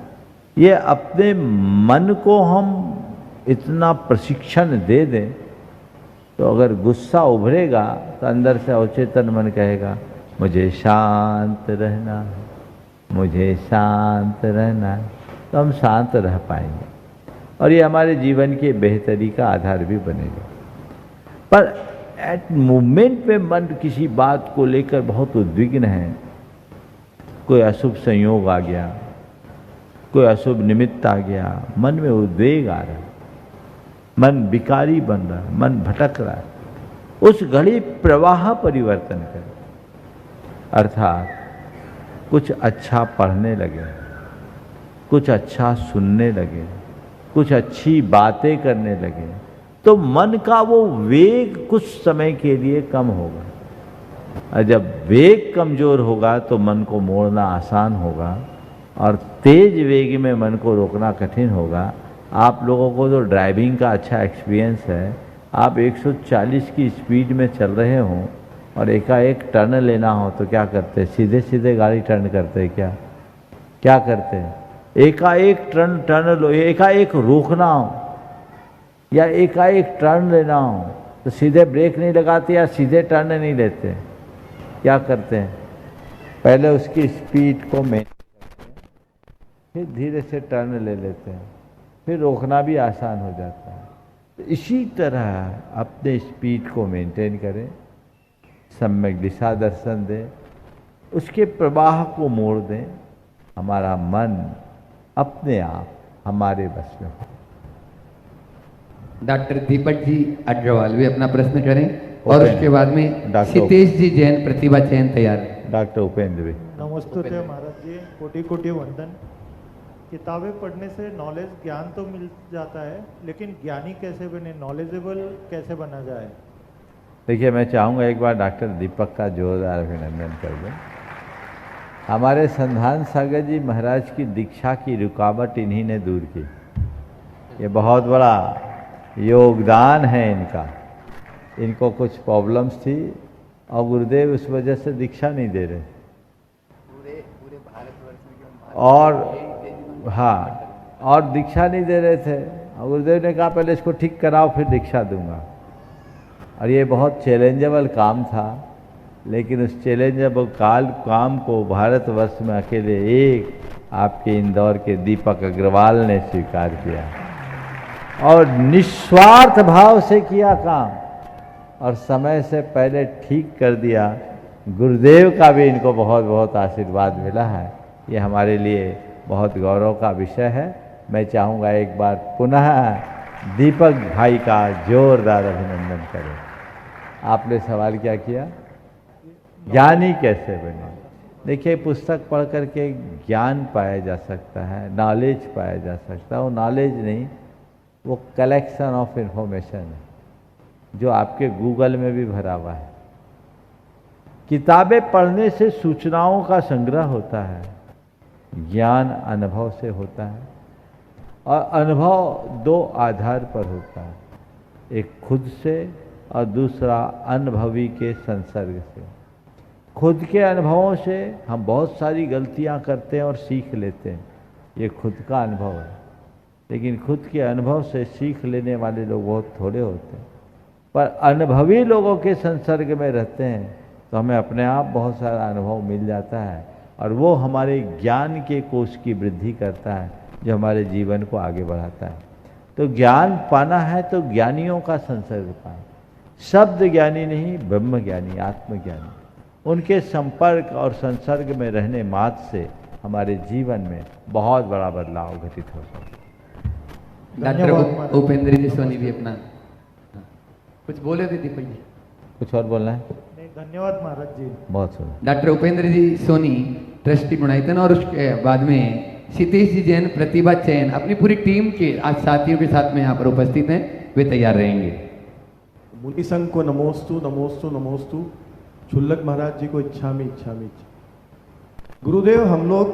ये अपने मन को हम इतना प्रशिक्षण दे दें, तो अगर गुस्सा उभरेगा तो अंदर से अवचेतन मन कहेगा मुझे शांत रहना है, मुझे शांत रहना है, तो हम शांत रह पाएंगे और ये हमारे जीवन की बेहतरी का आधार भी बनेगा। पर एट मूवमेंट में मन किसी बात को लेकर बहुत उद्विग्न है, कोई अशुभ संयोग आ गया, कोई अशुभ निमित्त आ गया, मन में उद्वेग आ रहा है, मन विकारी बन रहा है, मन भटक रहा है, उस घड़ी प्रवाह परिवर्तन करें। अर्थात कुछ अच्छा पढ़ने लगे, कुछ अच्छा सुनने लगे, कुछ अच्छी बातें करने लगे, तो मन का वो वेग कुछ समय के लिए कम होगा। और जब वेग कमजोर होगा तो मन को मोड़ना आसान होगा और तेज वेग में मन को रोकना कठिन होगा। आप लोगों को तो ड्राइविंग का अच्छा एक्सपीरियंस है, आप 140 की स्पीड में चल रहे हों और एकाएक टर्न लेना हो तो क्या करते हैं? सीधे सीधे गाड़ी टर्न करते हैं क्या? क्या करते हैं? एकाएक टर्न लो, एकाएक रोकना हो या एकाएक टर्न लेना हो तो सीधे ब्रेक नहीं लगाते या सीधे टर्न नहीं लेते, क्या करते हैं? पहले उसकी स्पीड को मेंटेन करते हैं, फिर धीरे से टर्न ले लेते हैं, फिर रोकना भी आसान हो जाता है। तो इसी तरह अपने स्पीड को मेंटेन करें, सम्यक दिशा दर्शन दें, उसके प्रवाह को मोड़ दें, हमारा मन अपने आप हमारे बस में हो। डॉक्टर दीपक जी अग्रवाल भी अपना प्रश्न करें और उपेंद्र। उसके बाद में डॉक्टर सितेश जी जैन प्रतिभा चयन तैयार है। डॉक्टर उपेंद्र भी। नमस्ते महाराज जी, कोटि कोटि वंदन। किताबें पढ़ने से नॉलेज ज्ञान तो मिल जाता है, लेकिन ज्ञानी कैसे बने, नॉलेजेबल कैसे बना जाए? देखिए, मैं चाहूँगा एक बार डॉक्टर दीपक का जोरदार अभिनंदन कर दें। हमारे संधान सागर जी महाराज की दीक्षा की रुकावट इन्हीं ने दूर की। ये बहुत बड़ा योगदान है इनका। इनको कुछ प्रॉब्लम्स थी और गुरुदेव उस वजह से दीक्षा नहीं दे रहे पूरे भारतवर्ष में, और हाँ, और दीक्षा नहीं दे रहे थे। और गुरुदेव ने कहा पहले इसको ठीक कराओ फिर दीक्षा दूंगा। और ये बहुत चैलेंजेबल काम था, लेकिन उस चैलेंजेबल काम को भारतवर्ष में अकेले एक आपके इंदौर के दीपक अग्रवाल ने स्वीकार किया और निस्वार्थ भाव से किया काम और समय से पहले ठीक कर दिया। गुरुदेव का भी इनको बहुत बहुत आशीर्वाद मिला है। ये हमारे लिए बहुत गौरव का विषय है। मैं चाहूँगा एक बार पुनः दीपक भाई का जोरदार अभिनंदन करें। आपने सवाल क्या किया? ज्ञानी कैसे बने? देखिए, पुस्तक पढ़ करके ज्ञान पाया जा सकता है, नॉलेज पाया जा सकता है। वो नॉलेज नहीं, वो कलेक्शन ऑफ इंफॉर्मेशन है जो आपके गूगल में भी भरा हुआ है। किताबें पढ़ने से सूचनाओं का संग्रह होता है, ज्ञान अनुभव से होता है और अनुभव दो आधार पर होता है, एक खुद से और दूसरा अनुभवी के संसर्ग से। खुद के अनुभवों से हम बहुत सारी गलतियां करते हैं और सीख लेते हैं, ये खुद का अनुभव है। लेकिन खुद के अनुभव से सीख लेने वाले लोग बहुत थोड़े होते हैं। पर अनुभवी लोगों के संसर्ग में रहते हैं तो हमें अपने आप बहुत सारा अनुभव मिल जाता है और वो हमारे ज्ञान के कोष की वृद्धि करता है जो हमारे जीवन को आगे बढ़ाता है। तो ज्ञान पाना है तो ज्ञानियों का संसर्ग पाए, शब्द ज्ञानी नहीं, ब्रह्म ज्ञानी, आत्मज्ञानी, उनके संपर्क और संसर्ग में रहने मात्र से हमारे जीवन में बहुत बड़ा बदलाव घटित हो सकता है। डॉक्टर उपेंद्र जी सोनी भी अपना कुछ बोले थे दीपक जी, कुछ और बोलना है? धन्यवाद महाराज जी। बहुत सुंदर। डॉक्टर उपेंद्र जी सोनी ट्रस्टी गुणायतन और उसके बाद में क्षितेश जी जैन, प्रतिभा चैन, अपनी पूरी टीम के आज साथियों के साथ में यहाँ पर उपस्थित हैं, वे तैयार रहेंगे। मुनि संघ को नमोस्तु नमोस्तु नमोस्तु, छुल्लक महाराज जी को इच्छामि इच्छामि इच्छा। गुरुदेव, हम लोग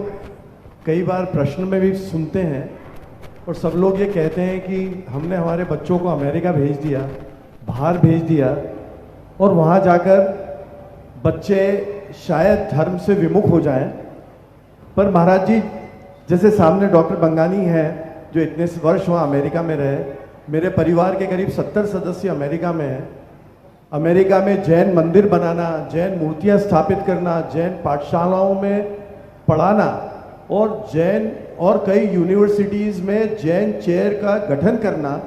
कई बार प्रश्न में भी सुनते हैं और सब लोग ये कहते हैं कि हमने हमारे बच्चों को अमेरिका भेज दिया, बाहर भेज दिया और वहाँ जाकर बच्चे शायद धर्म से विमुख हो जाएं। पर महाराज जी, जैसे सामने डॉक्टर बंगानी है जो इतने वर्ष वहाँ अमेरिका में रहे, मेरे परिवार के करीब 70 सदस्य अमेरिका में हैं। अमेरिका में जैन मंदिर बनाना, जैन मूर्तियाँ स्थापित करना, जैन पाठशालाओं में पढ़ाना और जैन और कई यूनिवर्सिटीज़ में जैन चेयर का गठन करना,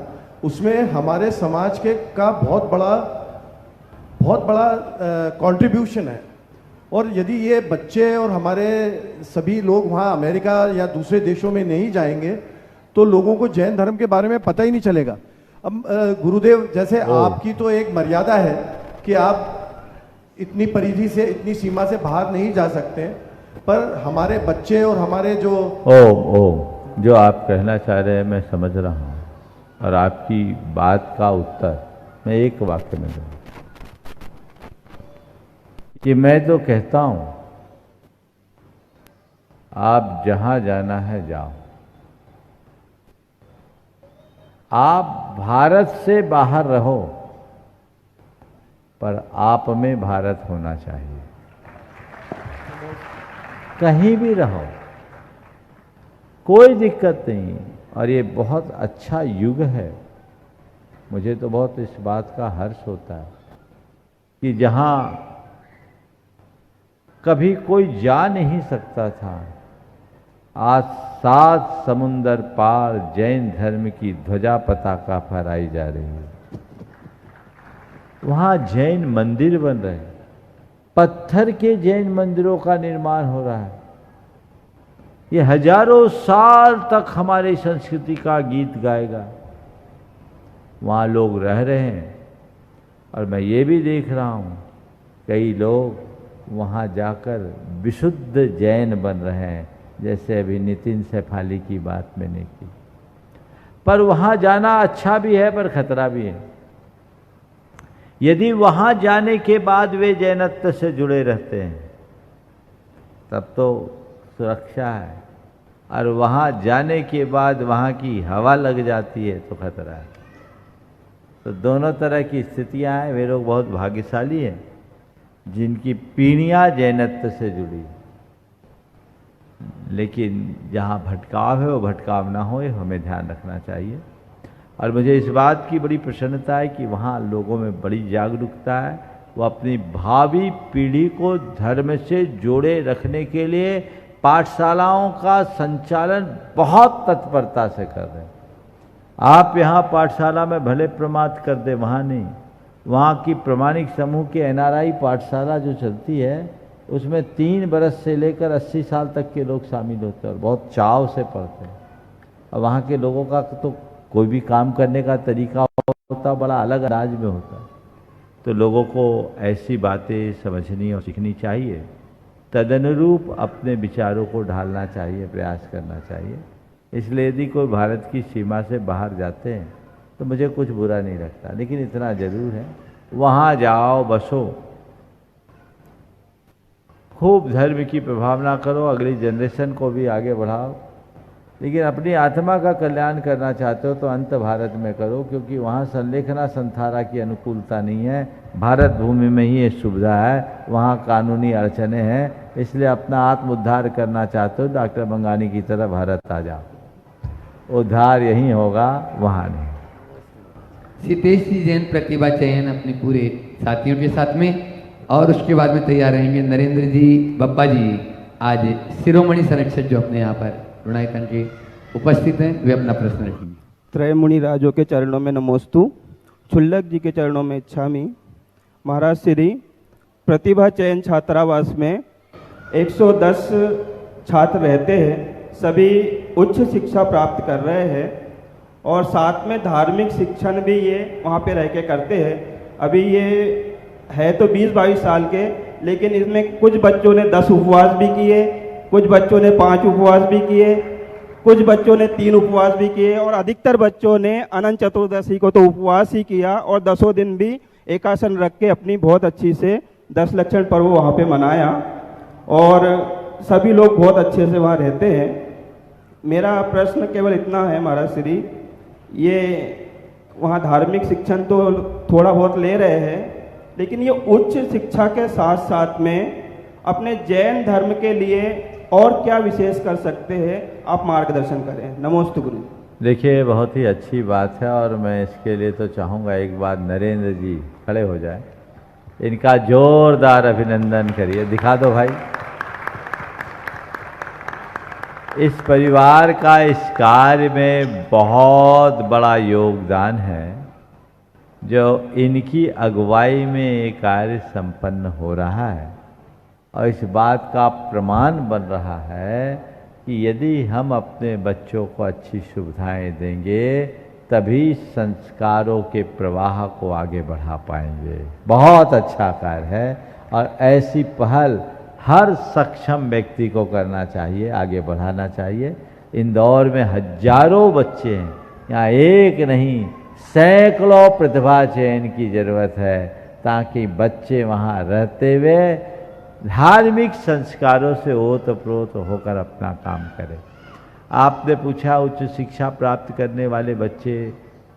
उसमें हमारे समाज के का बहुत बड़ा कंट्रीब्यूशन है। और यदि ये बच्चे और हमारे सभी लोग वहाँ अमेरिका या दूसरे देशों में नहीं जाएंगे तो लोगों को जैन धर्म के बारे में पता ही नहीं चलेगा। अब गुरुदेव, जैसे आपकी तो एक मर्यादा है कि आप इतनी परिधि से, इतनी सीमा से बाहर नहीं जा सकते, पर हमारे बच्चे और हमारे जो आप कहना चाह रहे हैं मैं समझ रहा हूँ और आपकी बात का उत्तर मैं एक वाक्य में दूँ कि मैं तो कहता हूं आप जहां जाना है जाओ। आप भारत से बाहर रहो पर आप में भारत होना चाहिए। कहीं भी रहो, कोई दिक्कत नहीं। और ये बहुत अच्छा युग है। मुझे तो बहुत इस बात का हर्ष होता है कि जहां कभी कोई जा नहीं सकता था, आज 7 समुंदर पार जैन धर्म की ध्वजा पताका फहराई जा रही है। वहां जैन मंदिर बन रहे हैं, पत्थर के जैन मंदिरों का निर्माण हो रहा है। ये हजारों साल तक हमारी संस्कृति का गीत गाएगा। वहाँ लोग रह रहे हैं और मैं ये भी देख रहा हूँ कई लोग वहाँ जाकर विशुद्ध जैन बन रहे हैं, जैसे अभी नितिन सेफाली की बात मैंने की। पर वहाँ जाना अच्छा भी है पर खतरा भी है। यदि वहाँ जाने के बाद वे जैनत्व से जुड़े रहते हैं तब तो सुरक्षा है, और वहाँ जाने के बाद वहाँ की हवा लग जाती है तो खतरा है। तो दोनों तरह की स्थितियाँ हैं। वे लोग बहुत भाग्यशाली हैं जिनकी पीढ़ियाँ जैनत्व से जुड़ी, लेकिन जहाँ भटकाव है वो भटकाव ना हो, हमें ध्यान रखना चाहिए। और मुझे इस बात की बड़ी प्रसन्नता है कि वहाँ लोगों में बड़ी जागरूकता है। वो अपनी भावी पीढ़ी को धर्म से जोड़े रखने के लिए पाठशालाओं का संचालन बहुत तत्परता से कर रहे हैं। आप यहाँ पाठशाला में भले प्रमाद कर दे, वहाँ नहीं। वहाँ की प्रमाणिक समूह की NRI पाठशाला जो चलती है उसमें 3 बरस से लेकर 80 साल तक के लोग शामिल होते हैं और बहुत चाव से पढ़ते हैं। और वहाँ के लोगों का तो कोई भी काम करने का तरीका होता बड़ा अलग अंदाज में होता है। तो लोगों को ऐसी बातें समझनी और सीखनी चाहिए, तदनुरूप अपने विचारों को ढालना चाहिए, प्रयास करना चाहिए। इसलिए यदि कोई भारत की सीमा से बाहर जाते हैं तो मुझे कुछ बुरा नहीं लगता, लेकिन इतना जरूर है वहाँ जाओ, बसो, खूब धर्म की प्रभावना करो, अगली जनरेशन को भी आगे बढ़ाओ। लेकिन अपनी आत्मा का कल्याण करना चाहते हो तो अंत भारत में करो, क्योंकि वहाँ संलेखना संथारा की अनुकूलता नहीं है। भारत भूमि में ही ये सुविधा है, वहाँ कानूनी अड़चने हैं। इसलिए अपना आत्म उद्धार करना चाहते हो डॉक्टर बंगानी की तरह भारत आ जाओ, उद्धार यहीं होगा, वहाँ नहीं। सितेश जी जैन प्रतिभा चयन अपने पूरे साथियों के साथ में, और उसके बाद में तैयार रहेंगे नरेंद्र जी बप्पा जी। आज शिरोमणि संरक्षक जो अपने यहाँ पर रुणायतन के उपस्थित हैं, वे अपना प्रश्न रखेंगे। त्रयमुनि राजों के चरणों में नमोस्तु, छुल्लक जी के चरणों में इच्छामि। महाराज श्री प्रतिभा चयन छात्रावास में 110 छात्र रहते हैं, सभी उच्च शिक्षा प्राप्त कर रहे हैं और साथ में धार्मिक शिक्षण भी ये वहाँ पे रह के करते हैं। अभी ये है तो 20-22 साल के, लेकिन इसमें कुछ बच्चों ने 10 उपवास भी किए, कुछ बच्चों ने 5 उपवास भी किए, कुछ बच्चों ने 3 उपवास भी किए और अधिकतर बच्चों ने अनंत चतुर्दशी को तो उपवास ही किया और 10 दिन भी एकासन रख के अपनी बहुत अच्छी से 10 लक्षण पर्व वहाँ पे मनाया और सभी लोग बहुत अच्छे से वहाँ रहते हैं। मेरा प्रश्न केवल इतना है महाराज श्री, ये वहाँ धार्मिक शिक्षण तो थोड़ा बहुत ले रहे हैं, लेकिन ये उच्च शिक्षा के साथ साथ में अपने जैन धर्म के लिए और क्या विशेष कर सकते हैं, आप मार्गदर्शन करें। नमोस्तु गुरु। देखिए, बहुत ही अच्छी बात है और मैं इसके लिए तो चाहूँगा एक बार नरेंद्र जी खड़े हो जाए, इनका जोरदार अभिनंदन करिए, दिखा दो भाई। इस परिवार का इस कार्य में बहुत बड़ा योगदान है, जो इनकी अगुवाई में ये कार्य संपन्न हो रहा है और इस बात का प्रमाण बन रहा है कि यदि हम अपने बच्चों को अच्छी सुविधाएं देंगे तभी संस्कारों के प्रवाह को आगे बढ़ा पाएंगे। बहुत अच्छा कार्य है और ऐसी पहल हर सक्षम व्यक्ति को करना चाहिए, आगे बढ़ाना चाहिए। इंदौर में हजारों बच्चे हैं, यहाँ एक नहीं सैकड़ों प्रतिभा चयन की जरूरत है, ताकि बच्चे वहाँ रहते हुए धार्मिक संस्कारों से ओतप्रोत होकर अपना काम करें। आपने पूछा उच्च शिक्षा प्राप्त करने वाले बच्चे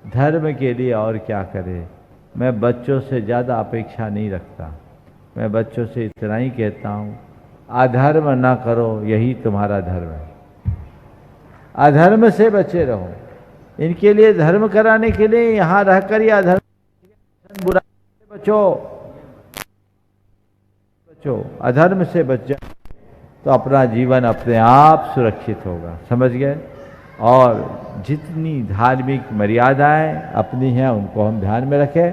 धर्म के लिए और क्या करें। मैं बच्चों से ज़्यादा अपेक्षा नहीं रखता, मैं बच्चों से इतना ही कहता हूँ, अधर्म ना करो, यही तुम्हारा धर्म है। अधर्म से बचे रहो। इनके लिए धर्म कराने के लिए यहाँ रहकर ही अधर्म बुरा से बचो, अधर्म से बच जाओ तो अपना जीवन अपने आप सुरक्षित होगा। समझ गए? और जितनी धार्मिक मर्यादाएं अपनी हैं उनको हम ध्यान में रखें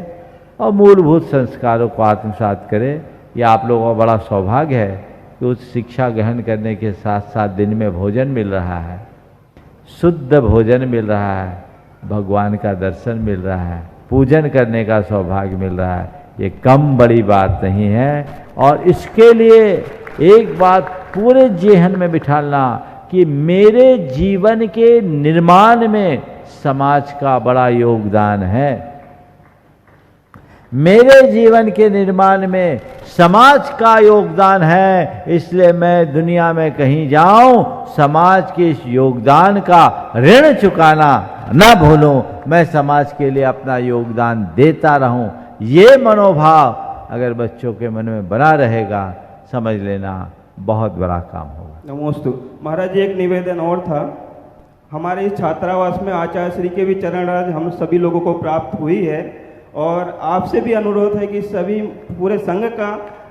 और मूलभूत संस्कारों को आत्मसात करें। यह आप लोगों का बड़ा सौभाग्य है कि उस शिक्षा ग्रहण करने के साथ साथ दिन में भोजन मिल रहा है, शुद्ध भोजन मिल रहा है, भगवान का दर्शन मिल रहा है, पूजन करने का सौभाग्य मिल रहा है। ये कम बड़ी बात नहीं है और इसके लिए एक बात पूरे जेहन में बिठालना कि मेरे जीवन के निर्माण में समाज का बड़ा योगदान है। मेरे जीवन के निर्माण में समाज का योगदान है, इसलिए मैं दुनिया में कहीं जाऊं समाज के इस योगदान का ऋण चुकाना न भूलूं, मैं समाज के लिए अपना योगदान देता रहूं। ये मनोभाव अगर बच्चों के मन में बना रहेगा, समझ लेना बहुत बड़ा काम होगा। नमोस्तु। महाराज जी, एक निवेदन और था। हमारे इस छात्रावास में आचार्य श्री के भी चरण राज हम सभी लोगों को प्राप्त हुई है और आपसे भी अनुरोध है कि सभी पूरे संघ का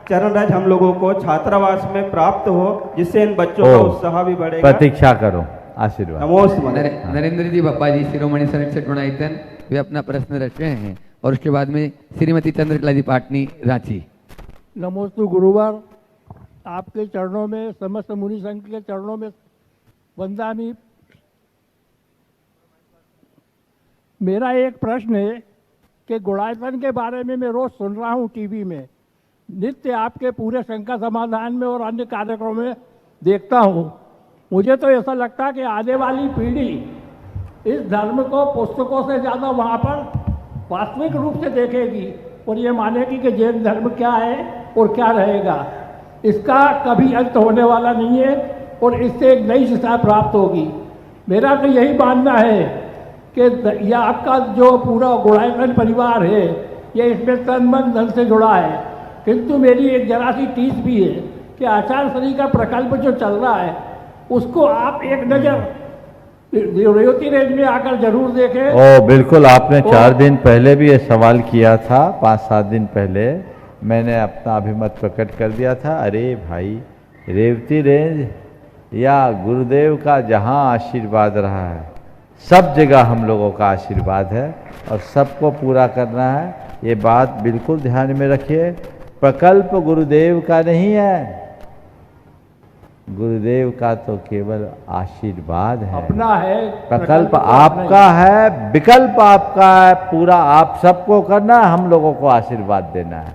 चरण राज हम लोगों को छात्रावास में प्राप्त हो, जिससे इन बच्चों का उत्साह भी बढ़ेगा। प्रतीक्षा करो, आशीर्वाद। नमोस्तु। नरेंद्र जी बप्पा जी, शिरोमणि संरक्षक गुणायतन, वे अपना प्रश्न रख रहे हैं और उसके बाद में श्रीमती चंद्रकला जी पाटनी, रांची। नमोस्तु गुरुवर, आपके चरणों में, समस्त मुनि संघ के चरणों में वंदामी। मेरा एक प्रश्न है कि गुणायतन के बारे में मैं रोज सुन रहा हूँ टीवी में, नित्य आपके पूरे शंका समाधान में और अन्य कार्यक्रमों में देखता हूँ। मुझे तो ऐसा लगता है कि आने वाली पीढ़ी इस धर्म को पुस्तकों से ज़्यादा वहाँ पर वास्तविक रूप से देखेगी और ये मानेगी कि जैन धर्म क्या है और क्या रहेगा। इसका कभी अंत होने वाला नहीं है और इससे एक नई शिक्षा प्राप्त होगी। मेरा तो यही मानना है कि यह आपका जो पूरा गुणायतन परिवार है, ये इसमें तन मन धन से जुड़ा है। किंतु मेरी एक जरा सी टीस भी है कि आचार्य श्री का प्रकल्प जो चल रहा है उसको आप एक नज़र रेवती रेंज में आकर जरूर देखें। ओ बिल्कुल, आपने 4 दिन पहले भी ये सवाल किया था, 5-7 दिन पहले मैंने अपना अभिमत प्रकट कर दिया था। अरे भाई, रेवती रेंज या गुरुदेव का जहाँ आशीर्वाद रहा है, सब जगह हम लोगों का आशीर्वाद है और सबको पूरा करना है। ये बात बिल्कुल ध्यान में रखिए। प्रकल्प गुरुदेव का नहीं है, गुरुदेव का तो केवल आशीर्वाद है, अपना है। प्रकल्प आपका है, विकल्प आपका है। पूरा आप सबको करना है, हम लोगों को आशीर्वाद देना है।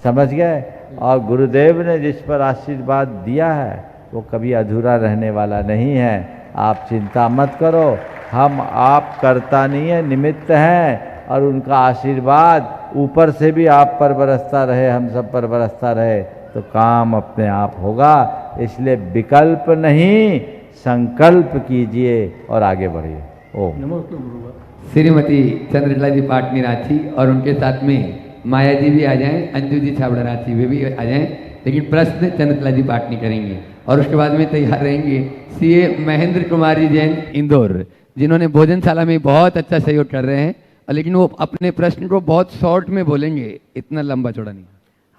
समझ गए? और गुरुदेव ने जिस पर आशीर्वाद दिया है वो कभी अधूरा रहने वाला नहीं है। आप चिंता मत करो, हम आप करता नहीं है, निमित्त हैं। और उनका आशीर्वाद ऊपर से भी आप पर बरसता रहे, हम सब पर बरसता रहे, तो काम अपने आप होगा। इसलिए विकल्प नहीं, संकल्प कीजिए और आगे बढ़िए। ओम नमस्ते गुरुदेव। श्रीमती चंद्रकला जी पाटनी रांची और उनके साथ में माया जी भी आ जाएं, अंजू जी छाबड़ा रांची वे भी आ जाएं, लेकिन प्रश्न चंद्रकला जी पाटनी करेंगे और उसके बाद में तैयार रहेंगे सीए महेंद्र कुमार जी जैन इंदौर, जिन्होंने भोजनशाला में बहुत अच्छा सहयोग कर रहे हैं, लेकिन वो अपने प्रश्न को बहुत शॉर्ट में बोलेंगे, इतना लंबा चौड़ा नहीं।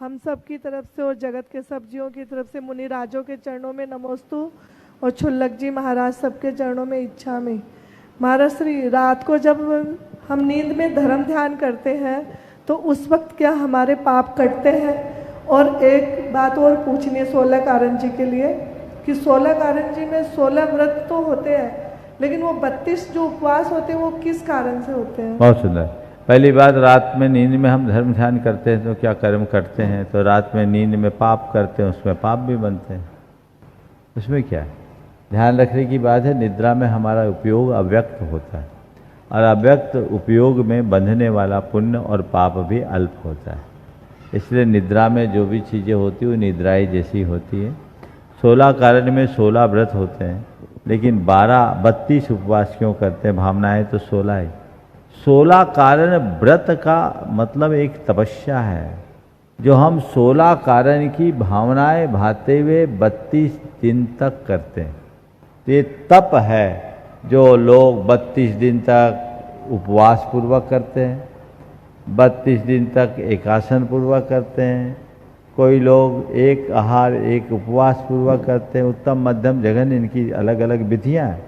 हम सब की तरफ से और जगत के सब जीवों की तरफ से मुनि राजों के चरणों में नमोस्तु और छुल्लक जी महाराज सबके चरणों में इच्छा में। महाराज श्री, रात को जब हम नींद में धर्म ध्यान करते हैं तो उस वक्त क्या हमारे पाप कटते हैं? और एक बात और पूछनी है 16 कारण जी के लिए कि 16 कारण जी में 16 व्रत तो होते हैं, लेकिन वो 32 जो उपवास होते हैं वो किस कारण से होते हैं? बहुत सुंदर। पहली बात, रात में नींद में हम धर्म ध्यान करते हैं तो क्या कर्म करते हैं? तो रात में नींद में पाप करते हैं, उसमें पाप भी बनते हैं। उसमें क्या है? ध्यान रखने की बात है, निद्रा में हमारा उपयोग अव्यक्त होता है और अव्यक्त उपयोग में बंधने वाला पुण्य और पाप भी अल्प होता है। इसलिए निद्रा में जो भी चीज़ें होती हैं वो निद्राई जैसी होती है। 16 कारण में 16 व्रत होते हैं, लेकिन 32 उपवास क्यों करते हैं? भावनाएं तो 16 ही। 16 कारण व्रत का मतलब एक तपस्या है जो हम 16 कारण की भावनाएं भाते हुए 32 दिन तक करते हैं। ये तप है जो लोग 32 दिन तक उपवास पूर्वक करते हैं, 32 दिन तक एकासन पूर्वक करते हैं, कोई लोग एक आहार एक उपवास पूर्वक करते हैं, उत्तम मध्यम जघन इनकी अलग अलग विधियां हैं।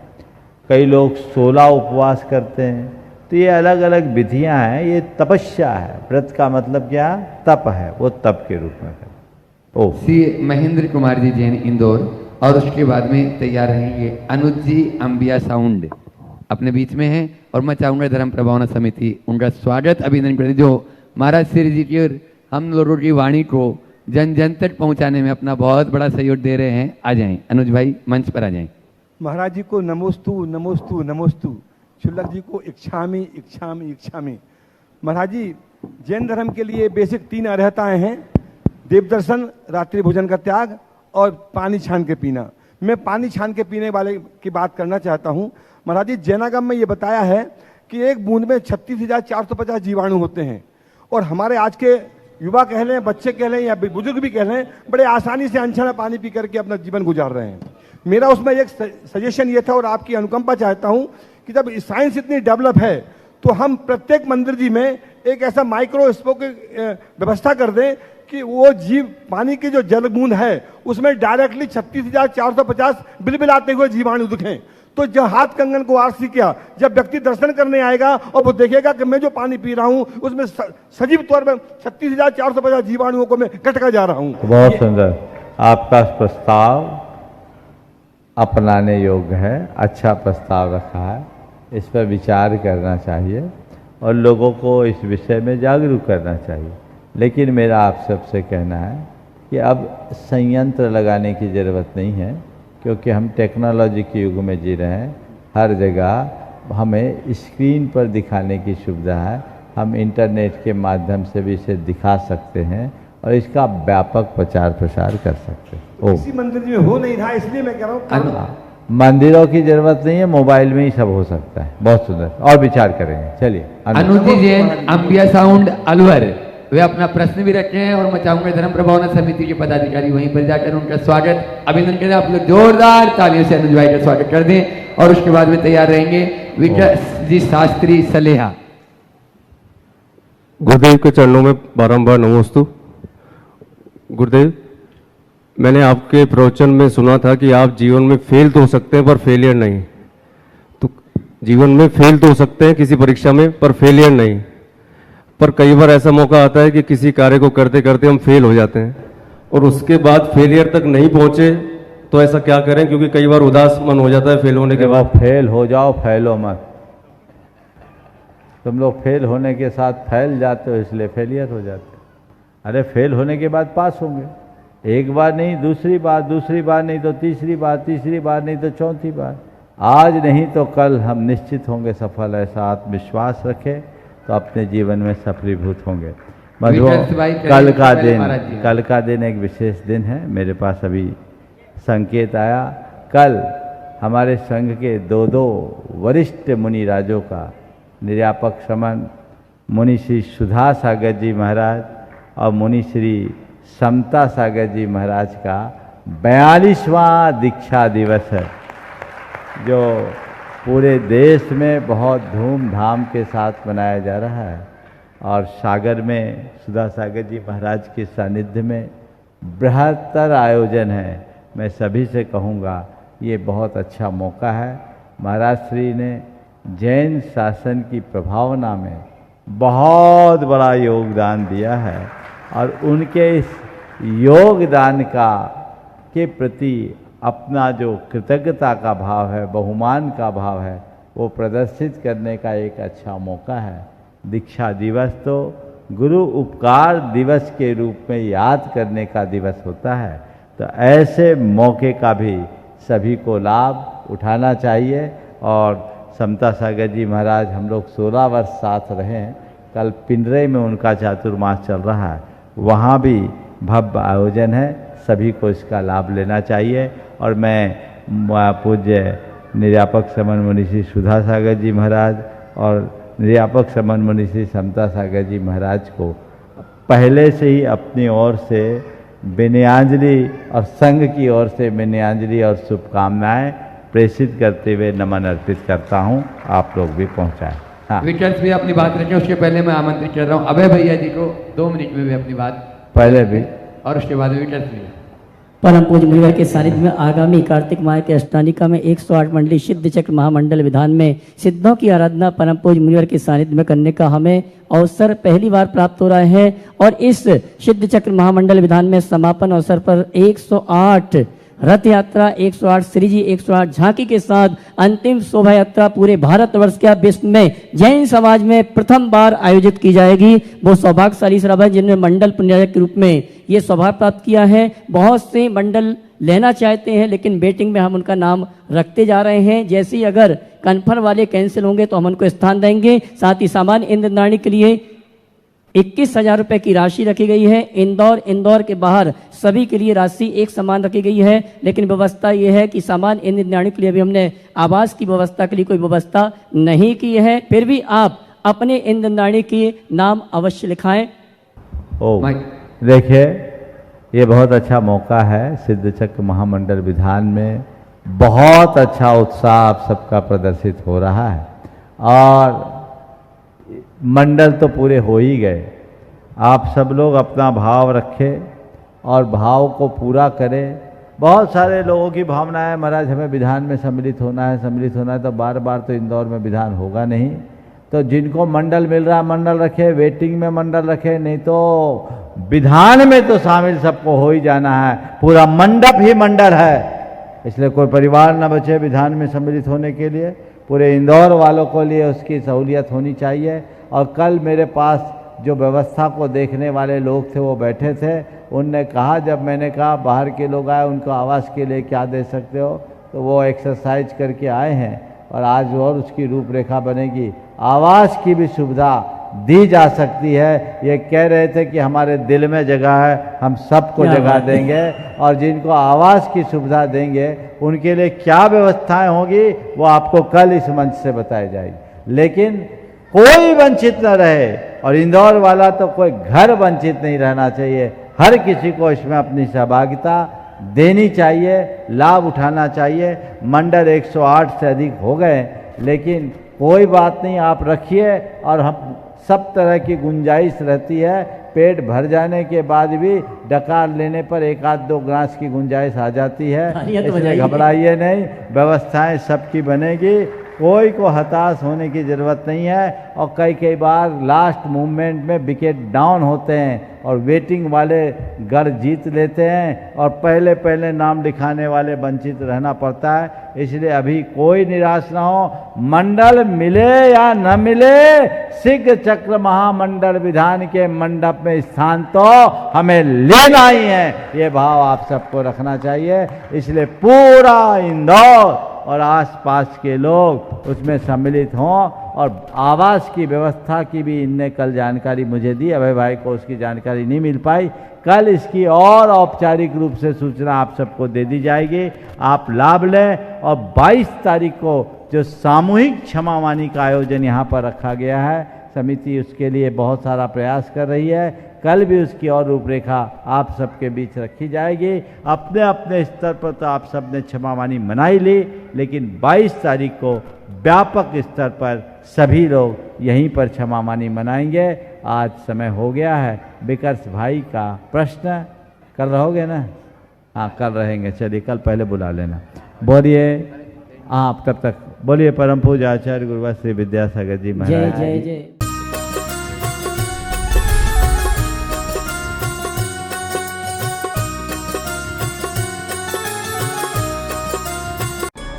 कई लोग 16 उपवास करते हैं। तो ये अलग अलग विधियां हैं, ये तपस्या है। व्रत का मतलब क्या? तप है, वो तप के रूप में करें। ओ सी महेंद्र कुमार जी जैन इंदौर और उसके बाद में तैयार रहेंगे अनुज जी अंबिया साउंड अपने बीच में हैं और मैं चाहूँगा धर्म प्रभावना समिति उनका स्वागत अभिनंदन करें, जो महाराज श्री जी की और हम लोगों की वाणी को जन जन तक पहुँचाने में अपना बहुत बड़ा सहयोग दे रहे हैं। आ जाएं अनुज भाई, मंच पर आ जाएं। महाराज जी को नमोस्तु नमोस्तु नमोस्तु। शुल्लक जी को इच्छामी इच्छामी इच्छामी। महाराज जी, जैन धर्म के लिए बेसिक 3 अर्हताएं हैं: देव दर्शन, रात्रि भोजन का त्याग और पानी छान के पीना। मैं पानी छान के पीने वाले की बात करना चाहता हूं। महाराज जी, जैनागम में ये बताया है कि एक बूंद में 36,450 जीवाणु होते हैं और हमारे आज के युवा कह लें, बच्चे कह लें या बुजुर्ग भी कह लें, बड़े आसानी से अनछना पानी पी करके अपना जीवन गुजार रहे हैं। मेरा उसमें एक सजेशन ये था और आपकी अनुकंपा चाहता हूं कि जब साइंस इतनी डेवलप है तो हम प्रत्येक मंदिर जी में एक ऐसा माइक्रोस्कोप की व्यवस्था कर दें कि वो जीव पानी की जो जल बूंद है उसमें डायरेक्टली 36,450 बिलबिलाते हुए जीवाणु दिखें। तो जब हाथ कंगन को आरसी किया, जब व्यक्ति दर्शन करने आएगा और वो देखेगा कि मैं जो पानी पी रहा हूं उसमें सजीव तौर पर 36,450 जीवाणुओं को मैं कटका जा रहा हूं। बहुत सुंदर आपका प्रस्ताव, अपनाने योग्य है। अच्छा प्रस्ताव रखा है, इस पर विचार करना चाहिए और लोगों को इस विषय में जागरूक करना चाहिए। लेकिन मेरा आप सबसे कहना है कि अब संयंत्र लगाने की ज़रूरत नहीं है, क्योंकि हम टेक्नोलॉजी के युग में जी रहे हैं। हर जगह हमें स्क्रीन पर दिखाने की सुविधा है, हम इंटरनेट के माध्यम से भी इसे दिखा सकते हैं और इसका व्यापक प्रचार प्रसार कर सकते हैं। इसी मंदिर में हो नहीं रहा, इसलिए मैं कह रहा हूँ मंदिरों की जरूरत नहीं है, मोबाइल में ही सब हो सकता है। बहुत सुंदर, और विचार करेंगे। चलिए अनुज जी जैन अंबिया साउंड अलवर वे अपना प्रश्न भी रख रहे हैं और मैं चाहूंगा धर्म प्रभावना समिति के पदाधिकारी वहीं पर जाकर उनका स्वागत अभिनंदन करें। आप लोग जोरदार तालियों से अनुज भाई का स्वागत कर दें और उसके बाद में तैयार रहेंगे विकास जी शास्त्री सलेहा। गुरुदेव के चरणों में बारंबार नमोस्तु। गुरुदेव, मैंने आपके प्रवचन में सुना था कि आप जीवन में फेल तो हो सकते हैं पर फेलियर नहीं। तो जीवन में फेल तो हो सकते हैं किसी परीक्षा में पर फेलियर नहीं। पर कई बार ऐसा मौका आता है कि किसी कार्य को करते करते हम फेल हो जाते हैं और उसके बाद फेलियर तक नहीं पहुंचे, तो ऐसा क्या करें? क्योंकि कई बार उदास मन हो जाता है फेल होने के बाद। फेल हो जाओ, फैलो मत। तुम लोग फेल होने के साथ फैल जाते हो, इसलिए फेलियर हो जाते हो। अरे फेल होने के बाद पास होंगे, एक बार नहीं दूसरी बार, दूसरी बार नहीं तो तीसरी बार, तीसरी बार नहीं तो चौथी बार। आज नहीं तो कल हम निश्चित होंगे सफल। ऐसा आत्मविश्वास रखें तो अपने जीवन में सफलीभूत होंगे। कल का दिन एक विशेष दिन है। मेरे पास अभी संकेत आया, कल हमारे संघ के दो वरिष्ठ मुनि राजों का, निर्यापक श्रमण मुनि श्री सुधा सागर जी महाराज और मुनि श्री समता सागर जी महाराज का 42वां दीक्षा दिवस है, जो पूरे देश में बहुत धूमधाम के साथ मनाया जा रहा है। और सागर में सुधा सागर जी महाराज के सानिध्य में बृहत्तर आयोजन है। मैं सभी से कहूँगा ये बहुत अच्छा मौका है। महाराज श्री ने जैन शासन की प्रभावना में बहुत बड़ा योगदान दिया है और उनके इस योगदान के प्रति अपना जो कृतज्ञता का भाव है, बहुमान का भाव है, वो प्रदर्शित करने का एक अच्छा मौका है। दीक्षा दिवस तो गुरु उपकार दिवस के रूप में याद करने का दिवस होता है। तो ऐसे मौके का भी सभी को लाभ उठाना चाहिए। और समता सागर जी महाराज हम लोग 16 वर्ष साथ रहे हैं। कल पिंडरे में उनका चातुर्मास चल रहा है, वहाँ भी भव्य आयोजन है। सभी को इसका लाभ लेना चाहिए। और मैं पूज्य निर्यापक श्रमण मुनि श्री सुधा सागर जी महाराज और निर्यापक श्रमण मुनि श्री समता सागर जी महाराज को पहले से ही अपनी ओर से विनयाञ्जलि और संघ की ओर से विनयाञ्जलि और शुभकामनाएं प्रेषित करते हुए नमन अर्पित करता हूं। आप लोग भी पहुंचाएं। हाँ, विकल्प भी अपनी बात रखें। उसके पहले मैं आमंत्रित कर रहा हूँ अभय भैया जी को 2 मिनट में भी अपनी बात पहले भी और उसके बाद विकल्प भी। परम पूज्य मुनिवर के सानिध्य में आगामी कार्तिक माह के अष्टानिका में 108 मंडली सिद्ध चक्र महामंडल विधान में सिद्धों की आराधना परम पूज्य मुनिवर के सानिध्य में करने का हमें अवसर पहली बार प्राप्त हो रहा है। और इस सिद्ध चक्र महामंडल विधान में समापन अवसर पर 108 रथ यात्रा, 108 श्री जी, 108 झांकी के साथ अंतिम शोभा यात्रा पूरे भारतवर्ष के विश्व में जैन समाज में प्रथम बार आयोजित की जाएगी। वो सौभाग्यशाली श्रभ है जिन्होंने मंडल पुण्यायक के रूप में ये सौभाग्य प्राप्त किया है। बहुत से मंडल लेना चाहते हैं लेकिन वेटिंग में हम उनका नाम रखते जा रहे हैं। जैसे ही अगर कन्फर्म वाले कैंसिल होंगे तो हम उनको स्थान देंगे। साथ ही सामान्य इंद्रनाणी के लिए 21,000 रुपये की राशि रखी गई है। इंदौर के बाहर सभी के लिए राशि एक समान रखी गई है। लेकिन व्यवस्था यह है कि सामान्य इंद्रनाणी के लिए अभी हमने आवास की व्यवस्था के लिए कोई व्यवस्था नहीं की है। फिर भी आप अपने इंद्रनाणी के नाम अवश्य लिखाएं। देखिए, ये बहुत अच्छा मौका है। सिद्ध चक्र महामंडल विधान में बहुत अच्छा उत्साह आप सबका प्रदर्शित हो रहा है और मंडल तो पूरे हो ही गए। आप सब लोग अपना भाव रखें और भाव को पूरा करें। बहुत सारे लोगों की भावना है महाराज हमें विधान में सम्मिलित होना है, तो बार बार तो इंदौर में विधान होगा नहीं। तो जिनको मंडल मिल रहा है मंडल रखे, वेटिंग में मंडल रखे, नहीं तो विधान में तो शामिल सबको हो ही जाना है। पूरा मंडप ही मंडल है, इसलिए कोई परिवार न बचे विधान में सम्मिलित होने के लिए। पूरे इंदौर वालों को लिए उसकी सहूलियत होनी चाहिए। और कल मेरे पास जो व्यवस्था को देखने वाले लोग थे वो बैठे थे, उनने कहा, जब मैंने कहा बाहर के लोग आए उनको आवास के लिए क्या दे सकते हो, तो वो एक्सरसाइज करके आए हैं और आज और उसकी रूपरेखा बनेगी। आवास की भी सुविधा दी जा सकती है। ये कह रहे थे कि हमारे दिल में जगह है, हम सबको जगह देंगे और जिनको आवास की सुविधा देंगे उनके लिए क्या व्यवस्थाएं होंगी वो आपको कल इस मंच से बताई जाएगी। लेकिन कोई वंचित न रहे। और इंदौर वाला तो कोई घर वंचित नहीं रहना चाहिए, हर किसी को इसमें अपनी सहभागिता देनी चाहिए, लाभ उठाना चाहिए। मंडल 108 से अधिक हो गए, लेकिन कोई बात नहीं, आप रखिए। और हम सब तरह की गुंजाइश रहती है, पेट भर जाने के बाद भी डकार लेने पर 1-2 ग्रास की गुंजाइश आ जाती है, इसलिए घबराइए नहीं, व्यवस्थाएं सबकी बनेगी, कोई को हताश होने की ज़रूरत नहीं है। और कई बार लास्ट मूवमेंट में विकेट डाउन होते हैं और वेटिंग वाले गढ़ जीत लेते हैं और पहले नाम लिखाने वाले वंचित रहना पड़ता है। इसलिए अभी कोई निराश ना हो, मंडल मिले या न मिले, शीघ्र चक्र महामंडल विधान के मंडप में स्थान तो हमें लेना ही है, ये भाव आप सबको रखना चाहिए। इसलिए पूरा इंदौर और आसपास के लोग उसमें सम्मिलित हों। और आवास की व्यवस्था की भी इनने कल जानकारी मुझे दी, अभय भाई को उसकी जानकारी नहीं मिल पाई। कल इसकी और औपचारिक रूप से सूचना आप सबको दे दी जाएगी, आप लाभ लें। और 22 तारीख को जो सामूहिक क्षमावानी का आयोजन यहाँ पर रखा गया है, समिति उसके लिए बहुत सारा प्रयास कर रही है। कल भी उसकी और रूपरेखा आप सबके बीच रखी जाएगी। अपने अपने स्तर पर तो आप सब ने क्षमावानी मनाई ली, लेकिन 22 तारीख को व्यापक स्तर पर सभी लोग यहीं पर क्षमावानी मनाएंगे। आज समय हो गया है। विकर्ष भाई का प्रश्न कल रहोगे ना? हाँ, कल रहेंगे। चलिए, कल पहले बुला लेना। बोलिए, हाँ, तब तक बोलिए। परम पूज्य आचार्य गुरुवर श्री विद्यासागर जी महाराज। जय जय जय।